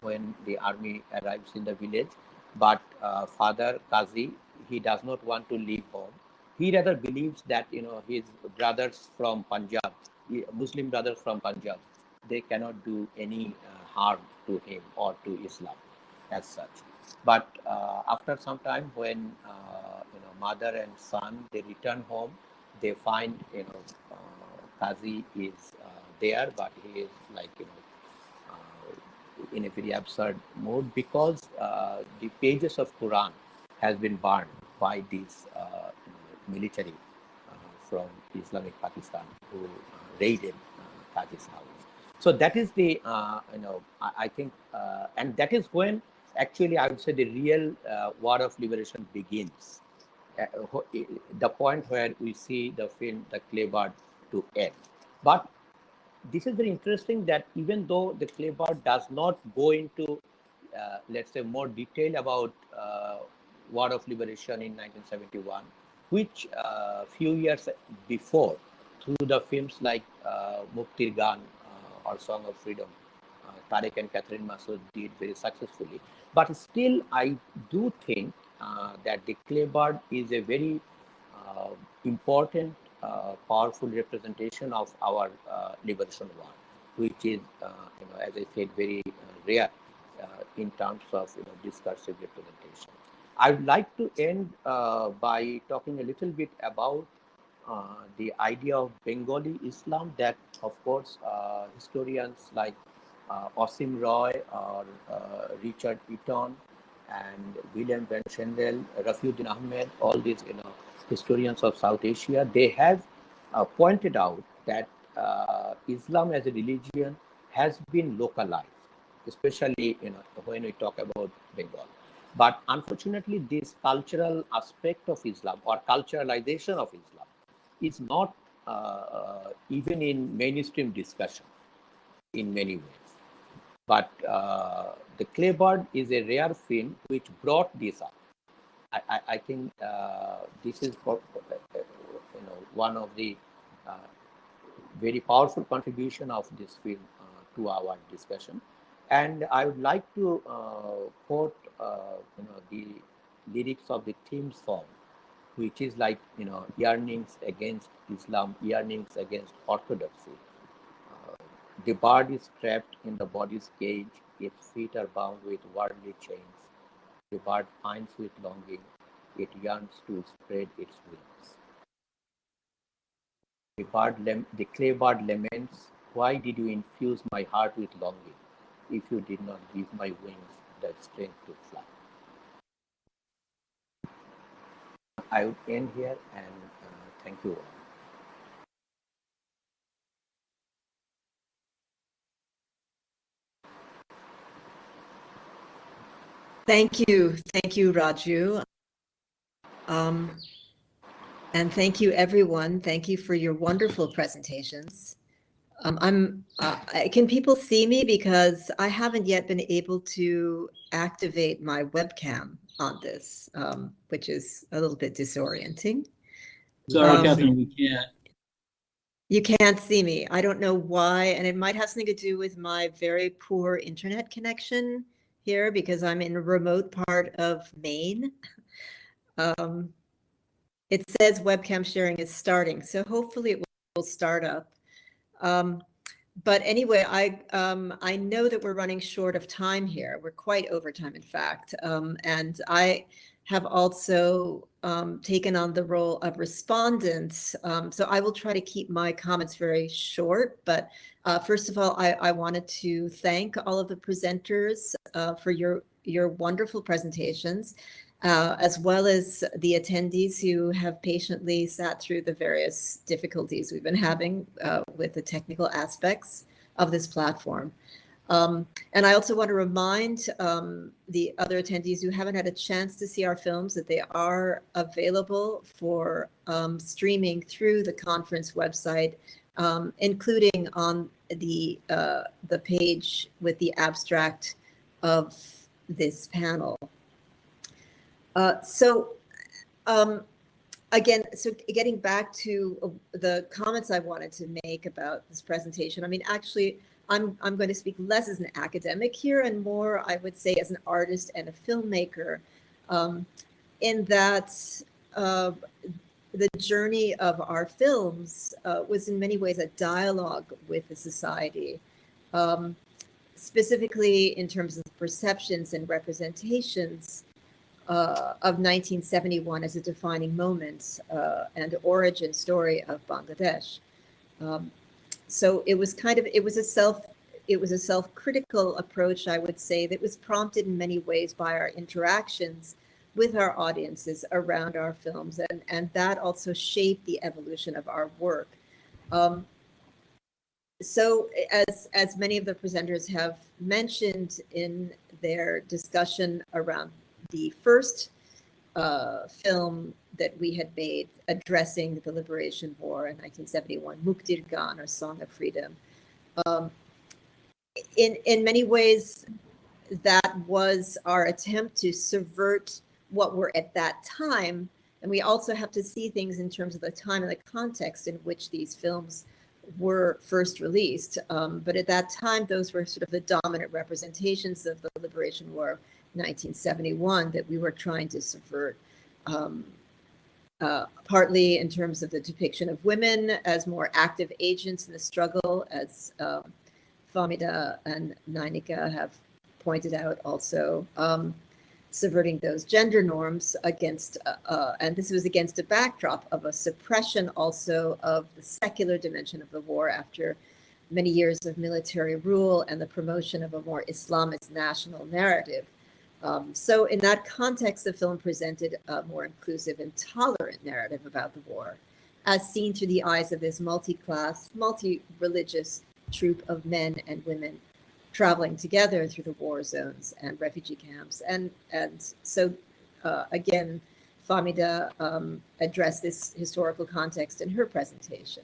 When the army arrives in the village, but father Qazi, he does not want to leave home. He rather believes that his brothers from Punjab, Muslim brothers from Punjab, they cannot do any harm to him or to Islam as such. But after some time, when mother and son they return home, they find Qazi is there, but he is like in a very absurd mode because the pages of Quran has been burned by this military from Islamic Pakistan who raided Qazi's house. So that is the I think, and that is when actually I would say the real war of liberation begins. The point where we see the film The Claybird to end. But this is very interesting that even though The Claybird does not go into let's say more detail about war of liberation in 1971, which few years before through the films like Muktir Gaan or Song of Freedom, Tareque and Catherine Masud did very successfully. But still, I do think that The Claybird is a very important, powerful representation of our liberation war, which is, as I said, very rare in terms of discursive representation. I would like to end by talking a little bit about the idea of Bengali Islam that, of course, historians like Osim Roy or Richard Eaton and William Van Schendel, Rafiuddin Ahmed, all these historians of South Asia, they have pointed out that Islam as a religion has been localized, especially when we talk about Bengal. But unfortunately, this cultural aspect of Islam or culturalization of Islam is not even in mainstream discussion in many ways. But The Claybird is a rare film which brought this up. I think this is one of the very powerful contribution of this film to our discussion. And I would like to quote the lyrics of the theme song, which is like yearnings against Islam, yearnings against orthodoxy. The bird is trapped in the body's cage, its feet are bound with worldly chains. The bird pines with longing, it yearns to spread its wings. The clay bird laments, why did you infuse my heart with longing, if you did not give my wings the strength to fly? I would end here and thank you all. Thank you, Raju. And thank you, everyone. Thank you for your wonderful presentations. Can people see me? Because I haven't yet been able to activate my webcam on this, which is a little bit disorienting. Sorry, Catherine, we can't. You can't see me. I don't know why, and it might have something to do with my very poor internet connection here because I'm in a remote part of Maine. It says webcam sharing is starting, so hopefully it will start up. But anyway, I know that we're running short of time here. We're quite over time, in fact. And I have also taken on the role of respondent. So I will try to keep my comments very short. But first of all, I wanted to thank all of the presenters for your wonderful presentations, as well as the attendees who have patiently sat through the various difficulties we've been having with the technical aspects of this platform. And I also want to remind the other attendees who haven't had a chance to see our films that they are available for streaming through the conference website, including on the page with the abstract of this panel. So again, so getting back to the comments I wanted to make about this presentation, I mean, actually, I'm going to speak less as an academic here and more, I would say, as an artist and a filmmaker, in that the journey of our films was in many ways a dialogue with the society, specifically in terms of perceptions and representations of 1971 as a defining moment and origin story of Bangladesh. So it was kind of, it was a self-critical approach, I would say, that was prompted in many ways by our interactions with our audiences around our films, and that also shaped the evolution of our work. So as many of the presenters have mentioned in their discussion around the first film that we had made addressing the Liberation War in 1971, Muktir Gaan, or Song of Freedom. In many ways, that was our attempt to subvert what were at that time, and we also have to see things in terms of the time and the context in which these films were first released. But at that time, those were sort of the dominant representations of the Liberation War of 1971 that we were trying to subvert, partly in terms of the depiction of women as more active agents in the struggle, as Famida and Nainika have pointed out also, subverting those gender norms against, and this was against a backdrop of a suppression also of the secular dimension of the war after many years of military rule and the promotion of a more Islamist national narrative. So in that context, the film presented a more inclusive and tolerant narrative about the war, as seen through the eyes of this multi-class, multi-religious troupe of men and women traveling together through the war zones and refugee camps. And so, again, Famida addressed this historical context in her presentation.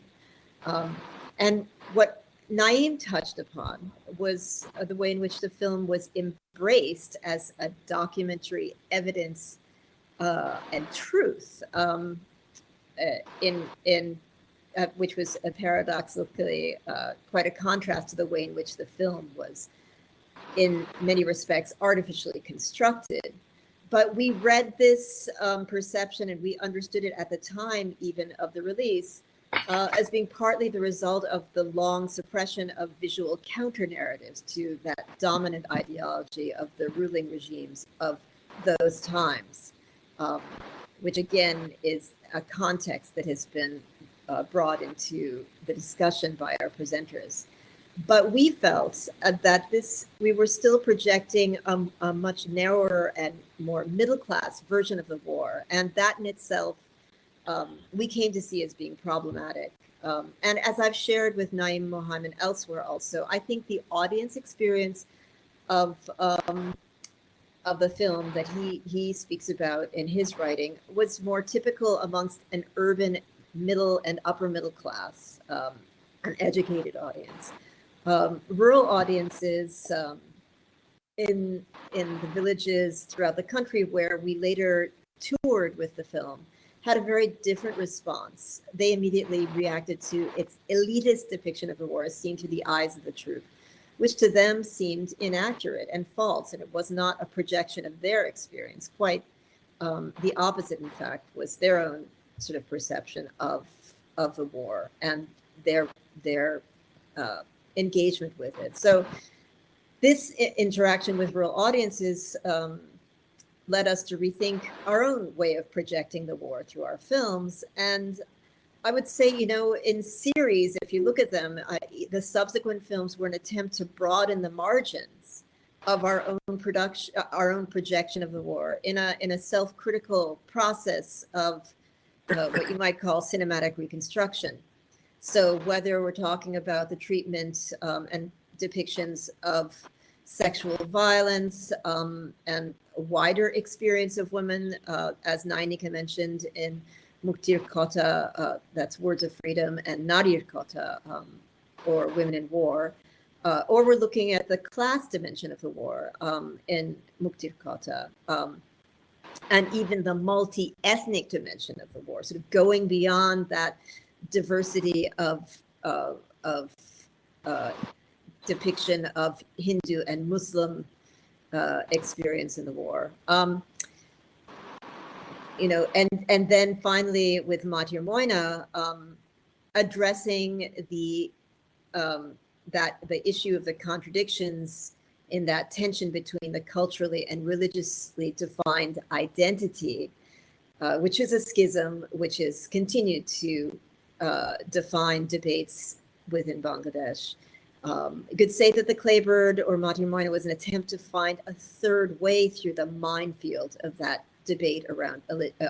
And what Naeem touched upon was the way in which the film was embraced as a documentary evidence and truth, which was paradoxically quite a contrast to the way in which the film was, in many respects, artificially constructed. But we read this perception, and we understood it at the time even of the release, as being partly the result of the long suppression of visual counter-narratives to that dominant ideology of the ruling regimes of those times, which again is a context that has been brought into the discussion by our presenters. But we felt that we were still projecting a much narrower and more middle-class version of the war, and that in itself we came to see as being problematic. And as I've shared with Naeem Mohammed elsewhere also, I think the audience experience of the film that he speaks about in his writing was more typical amongst an urban middle and upper middle class, an educated audience. Rural audiences in the villages throughout the country where we later toured with the film had a very different response. They immediately reacted to its elitist depiction of the war as seen through the eyes of the troupe, which to them seemed inaccurate and false, and it was not a projection of their experience. Quite the opposite, in fact, was their own sort of perception of the war and their engagement with it. So this interaction with rural audiences led us to rethink our own way of projecting the war through our films. And I would say, in series, if you look at them, the subsequent films were an attempt to broaden the margins of our own production, our own projection of the war in a self-critical process of what you might call cinematic reconstruction. So whether we're talking about the treatment and depictions of sexual violence and a wider experience of women, as Nainika mentioned in Muktir Kotha, that's Words of Freedom, and Natir Kotha, or Women in War, or we're looking at the class dimension of the war in Muktir Kotha. and even the multi-ethnic dimension of the war, sort of going beyond that diversity of depiction of Hindu and Muslim experience in the war. You know, and then finally with Matir Moina, addressing the issue of the contradictions in that tension between the culturally and religiously defined identity, which is a schism which has continued to define debates within Bangladesh. You could say that the Claybird or Matir Moina was an attempt to find a third way through the minefield of that debate around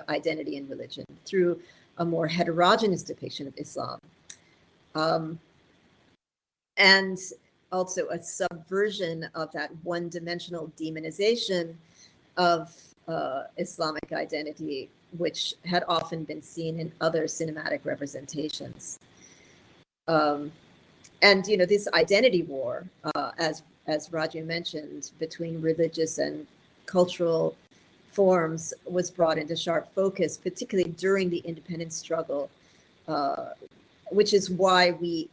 identity and religion through a more heterogeneous depiction of Islam. And also a subversion of that one-dimensional demonization of Islamic identity, which had often been seen in other cinematic representations. And you know, this identity war, as Raju mentioned, between religious and cultural forms was brought into sharp focus, particularly during the independence struggle, which is why we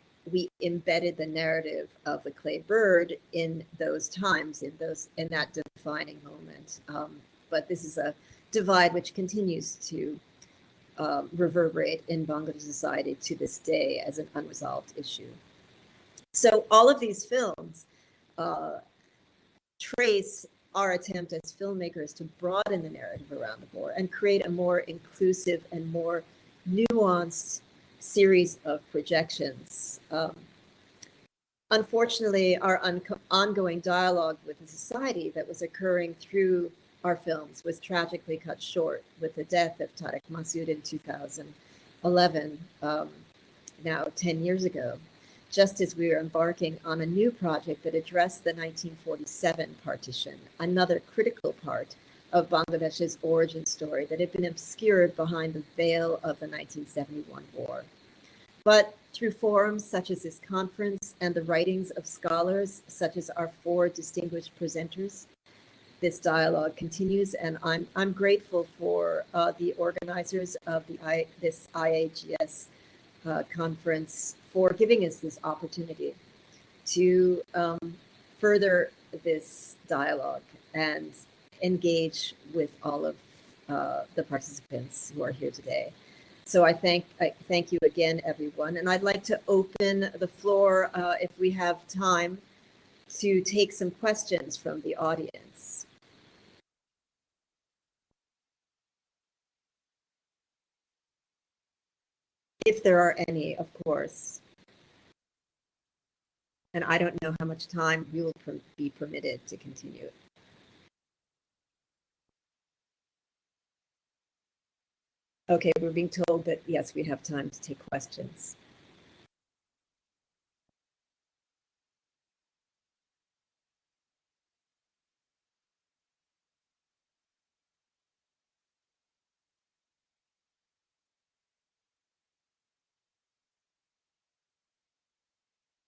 embedded the narrative of the clay bird in those times, in that defining moment. But this is a divide which continues to reverberate in Bangladesh society to this day as an unresolved issue. So all of these films trace our attempt as filmmakers to broaden the narrative around the war and create a more inclusive and more nuanced series of projections. Unfortunately, our ongoing dialogue with the society that was occurring through our films was tragically cut short with the death of Tariq Masood in 2011, now 10 years ago, just as we were embarking on a new project that addressed the 1947 partition, another critical part of Bangladesh's origin story that had been obscured behind the veil of the 1971 war. But through forums such as this conference and the writings of scholars such as our 4 distinguished presenters, this dialogue continues, and I'm grateful for the organizers of this IAGS conference for giving us this opportunity to further this dialogue and engage with all of the participants who are here today. So I thank you again, everyone. And I'd like to open the floor, if we have time, to take some questions from the audience. If there are any, of course. And I don't know how much time we will be permitted to continue. Okay, we're being told that, yes, we have time to take questions.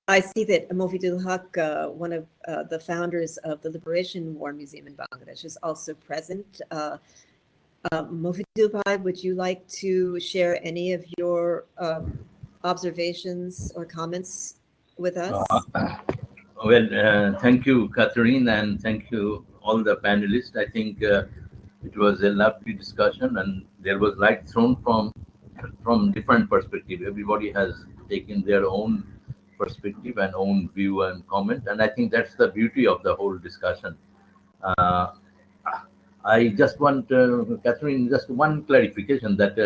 I see that Mofidul Haq, one of the founders of the Liberation War Museum in Bangladesh, is also present. Mofidul Bhai, would you like to share any of your observations or comments with us? Thank you, Catherine, and thank you all the panelists. I think it was a lovely discussion, and there was light thrown from different perspectives. Everybody has taken their own perspective and own view and comment, and I think that's the beauty of the whole discussion. I just want, Catherine, just one clarification that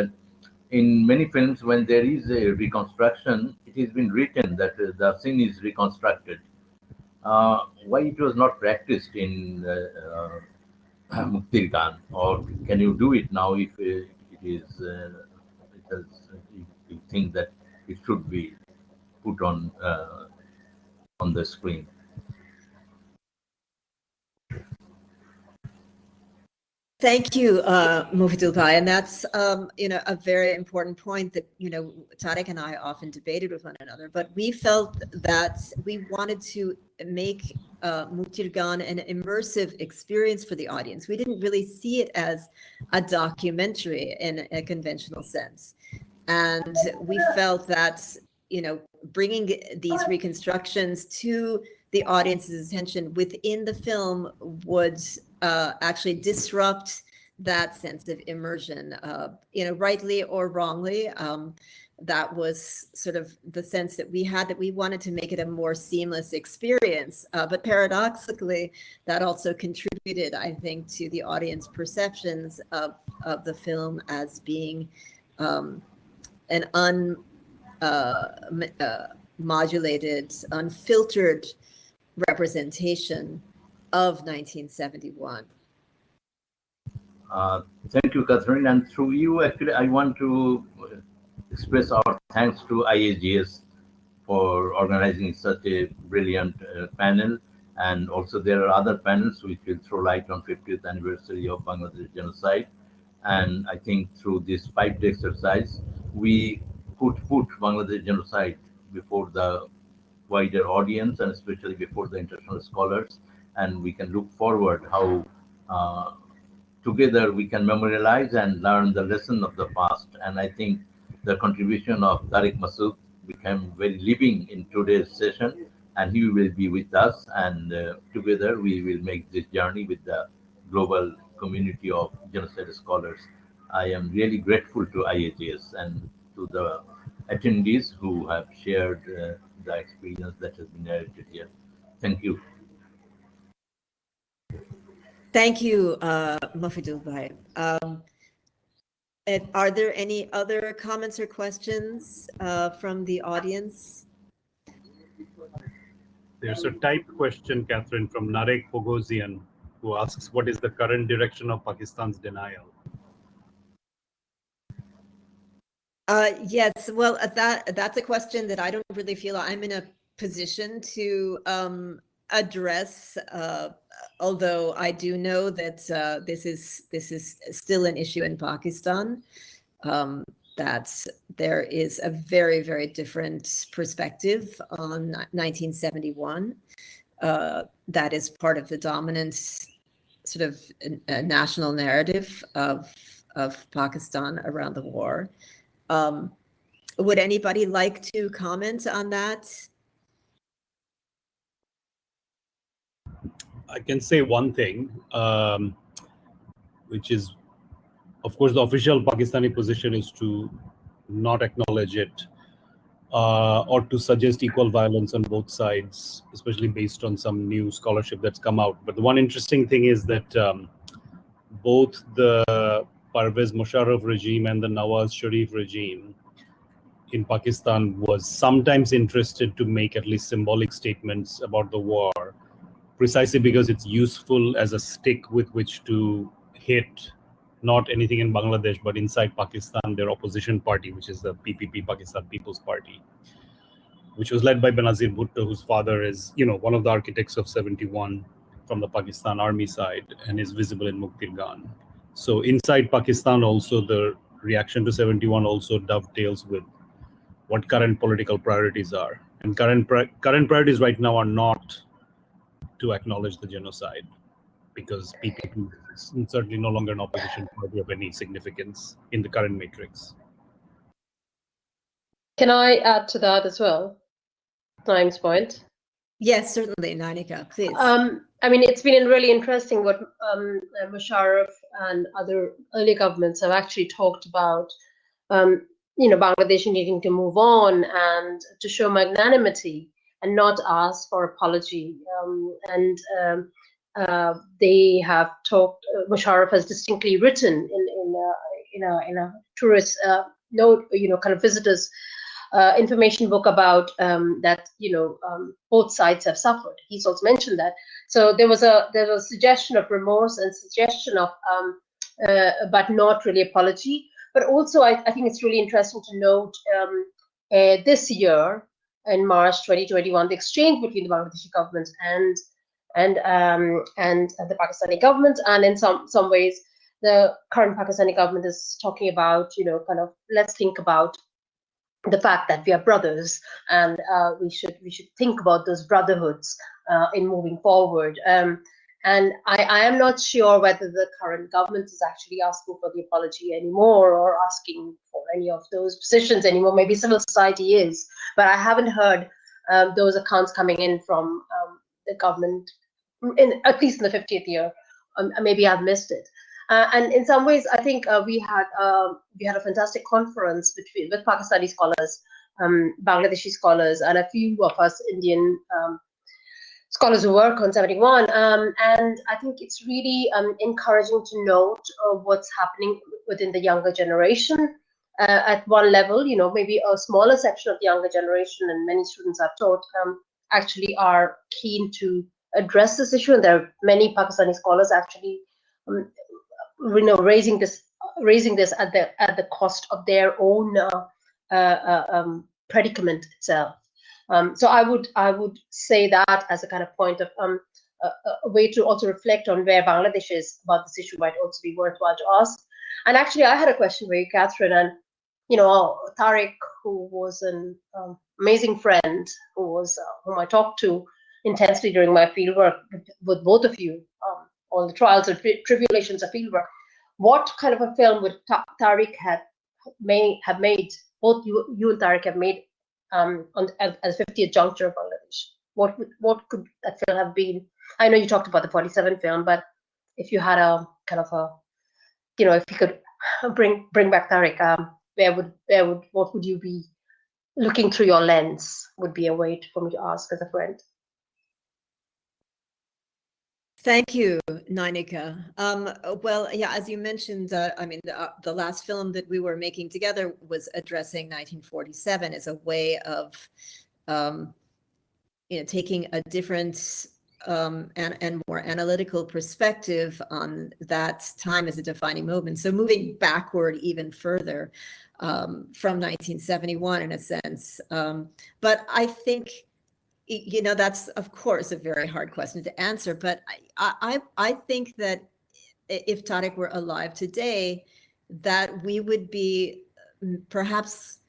in many films, when there is a reconstruction, it has been written that the scene is reconstructed. Why it was not practiced in Muktir Gaan, or can you do it now if it is, because you think that it should be put on the screen? Thank you, Mufidul Bhai. And that's, a very important point that, Tariq and I often debated with one another, but we felt that we wanted to make Muktir Gaan an immersive experience for the audience. We didn't really see it as a documentary in a conventional sense. And we felt that, bringing these reconstructions to the audience's attention within the film would actually disrupt that sense of immersion, rightly or wrongly. That was sort of the sense that we had, that we wanted to make it a more seamless experience. But paradoxically, that also contributed, I think, to the audience perceptions of the film as being an unmodulated, unfiltered representation of 1971. Thank you, Catherine. And through you, actually, I want to express our thanks to IAGS for organizing such a brilliant panel. And also there are other panels which will throw light on 50th anniversary of Bangladesh genocide. And I think through this 5-day exercise, we put Bangladesh genocide before the wider audience and especially before the international scholars. And we can look forward how together we can memorialize and learn the lesson of the past. And I think the contribution of Tariq Masood became very living in today's session, and he will be with us. And together we will make this journey with the global community of genocide scholars. I am really grateful to IAGS and to the attendees who have shared the experience that has been narrated here. Thank you. Thank you, Mufidul Bhai. Are there any other comments or questions from the audience? There's a typed question, Catherine, from Narek Pogosian, who asks, what is the current direction of Pakistan's denial? Yes, well, that's a question that I don't really feel I'm in a position to address, although I do know that this is still an issue in Pakistan, that there is a very, very different perspective on 1971 that is part of the dominant sort of national narrative of Pakistan around the war. Would anybody like to comment on that? I can say one thing, which is, of course, the official Pakistani position is to not acknowledge it or to suggest equal violence on both sides, especially based on some new scholarship that's come out. But the one interesting thing is that both the Parvez Musharraf regime and the Nawaz Sharif regime in Pakistan was sometimes interested to make at least symbolic statements about the war, precisely because it's useful as a stick with which to hit not anything in Bangladesh, but inside Pakistan, their opposition party, which is the PPP, Pakistan People's Party, which was led by Benazir Bhutto, whose father is, one of the architects of 71 from the Pakistan army side and is visible in Muktir Gaan. So inside Pakistan also, the reaction to 71 also dovetails with what current political priorities are. And current priorities right now are not to acknowledge the genocide, because PPP is certainly no longer an opposition party of any significance in the current matrix. Can I add to that as well? Naim's point. Yes, certainly, Nainika, please. I mean, it's been really interesting what Musharraf and other early governments have actually talked about, Bangladesh needing to move on and to show magnanimity and not ask for apology. They have talked, Musharraf has distinctly written in a tourist note, kind of visitors information book about that both sides have suffered. He's also mentioned that. So there was a suggestion of remorse and suggestion of but not really apology. But also I think it's really interesting to note this year in March 2021 the exchange between the Bangladeshi government and the Pakistani government, and in some ways the current Pakistani government is talking about, kind of, let's think about the fact that we are brothers, and we should think about those brotherhoods in moving forward. And I am not sure whether the current government is actually asking for the apology anymore, or asking for any of those positions anymore. Maybe civil society is, but I haven't heard those accounts coming in from the government, at least in the 50th year. Maybe I've missed it. And in some ways, I think we had a fantastic conference with Pakistani scholars, Bangladeshi scholars, and a few of us Indian scholars who work on 71. And I think it's really encouraging to note what's happening within the younger generation. At one level, maybe a smaller section of the younger generation, and many students I've taught, actually are keen to address this issue. And there are many Pakistani scholars actually raising this at the cost of their own predicament itself. So I would say that as a kind of point of a way to also reflect on where Bangladesh is about this issue might also be worthwhile to ask. And actually, I had a question for you, Catherine, and Tariq, who was an amazing friend, whom I talked to intensely during my fieldwork with both of you, all the trials and tribulations of fieldwork. What kind of a film would Tariq have made? Both you and Tariq have made at the 50th juncture of Bangladesh. What could that film have been? I know you talked about the 47 film, but if you had a kind of a, if you could bring back Tariq, what would you be looking through your lens? Would be a way for me to ask as a friend. Thank you, Nainika. Well, yeah, as you mentioned, the last film that we were making together was addressing 1947 as a way of, taking a different and more analytical perspective on that time as a defining moment. So moving backward even further from 1971 in a sense. But I think, that's, of course, a very hard question to answer. But I think that if Tariq were alive today, that we would be perhaps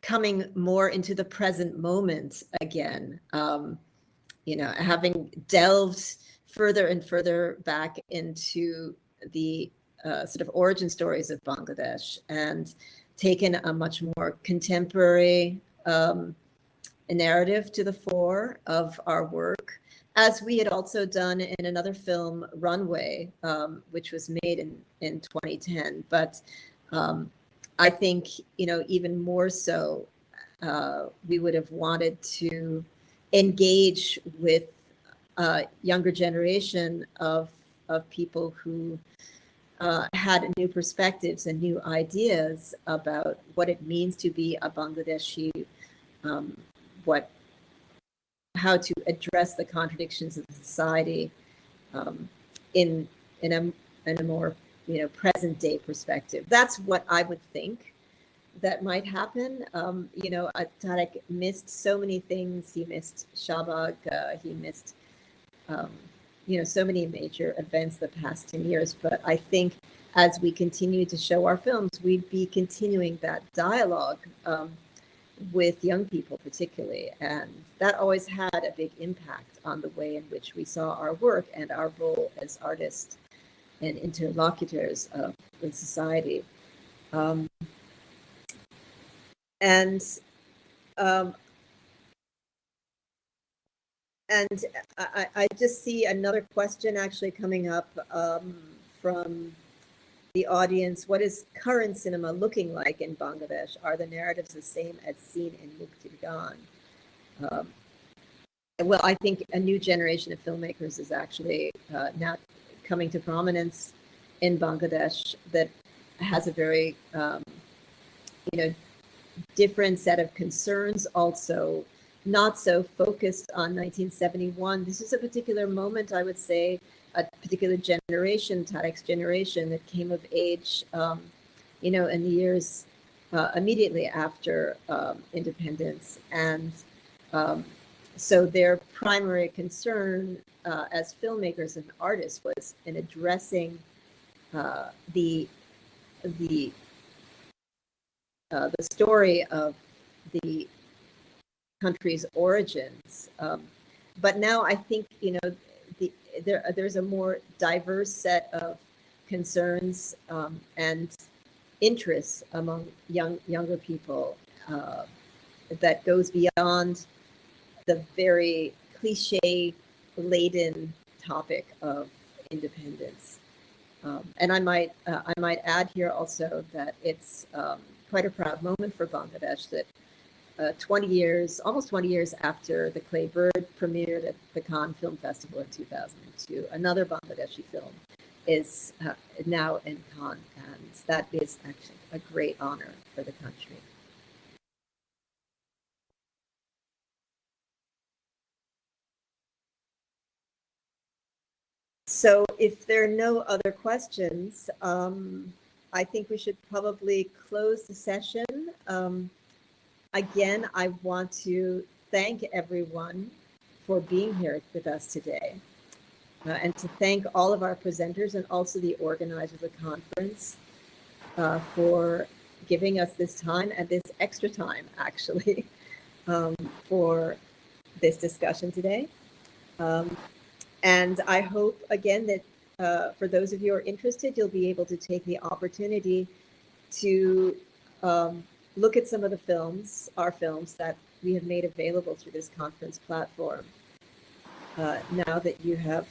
coming more into the present moment again, having delved further and further back into the sort of origin stories of Bangladesh and taken a much more contemporary narrative to the fore of our work, as we had also done in another film, Runway, which was made in 2010. But I think, even more so, we would have wanted to engage with a younger generation of people who had new perspectives and new ideas about what it means to be a Bangladeshi, how to address the contradictions of society in a more present day perspective. That's what I would think that might happen. Tariq missed so many things. He missed Shabak. He missed so many major events the past 10 years. But I think as we continue to show our films, we'd be continuing that dialogue with young people particularly, and that always had a big impact on the way in which we saw our work and our role as artists and interlocutors of the society. And I just see another question actually coming up from the audience. What is current cinema looking like in Bangladesh? Are the narratives the same as seen in Muktir Gaan? Well, I think a new generation of filmmakers is actually now coming to prominence in Bangladesh that has a very, different set of concerns, also not so focused on 1971. This is a particular moment, I would say, a particular generation, Tariq's generation, that came of age, in the years immediately after independence. And so their primary concern as filmmakers and artists was in addressing the story of the country's origins. But now I think, you know, there's a more diverse set of concerns and interests among younger people that goes beyond the very cliche-laden topic of independence. And I might add here also that it's quite a proud moment for Bangladesh that 20 years, almost 20 years after The Clay Bird premiered at the Cannes Film Festival in 2002, another Bangladeshi film is now in Cannes, and that is actually a great honor for the country. So if there are no other questions, I think we should probably close the session. Again, I want to thank everyone for being here with us today, and to thank all of our presenters and also the organizers of the conference for giving us this time and this extra time, actually, for this discussion today. And I hope, again, that for those of you who are interested, you'll be able to take the opportunity to look at some of the films, our films, that we have made available through this conference platform. Now that you have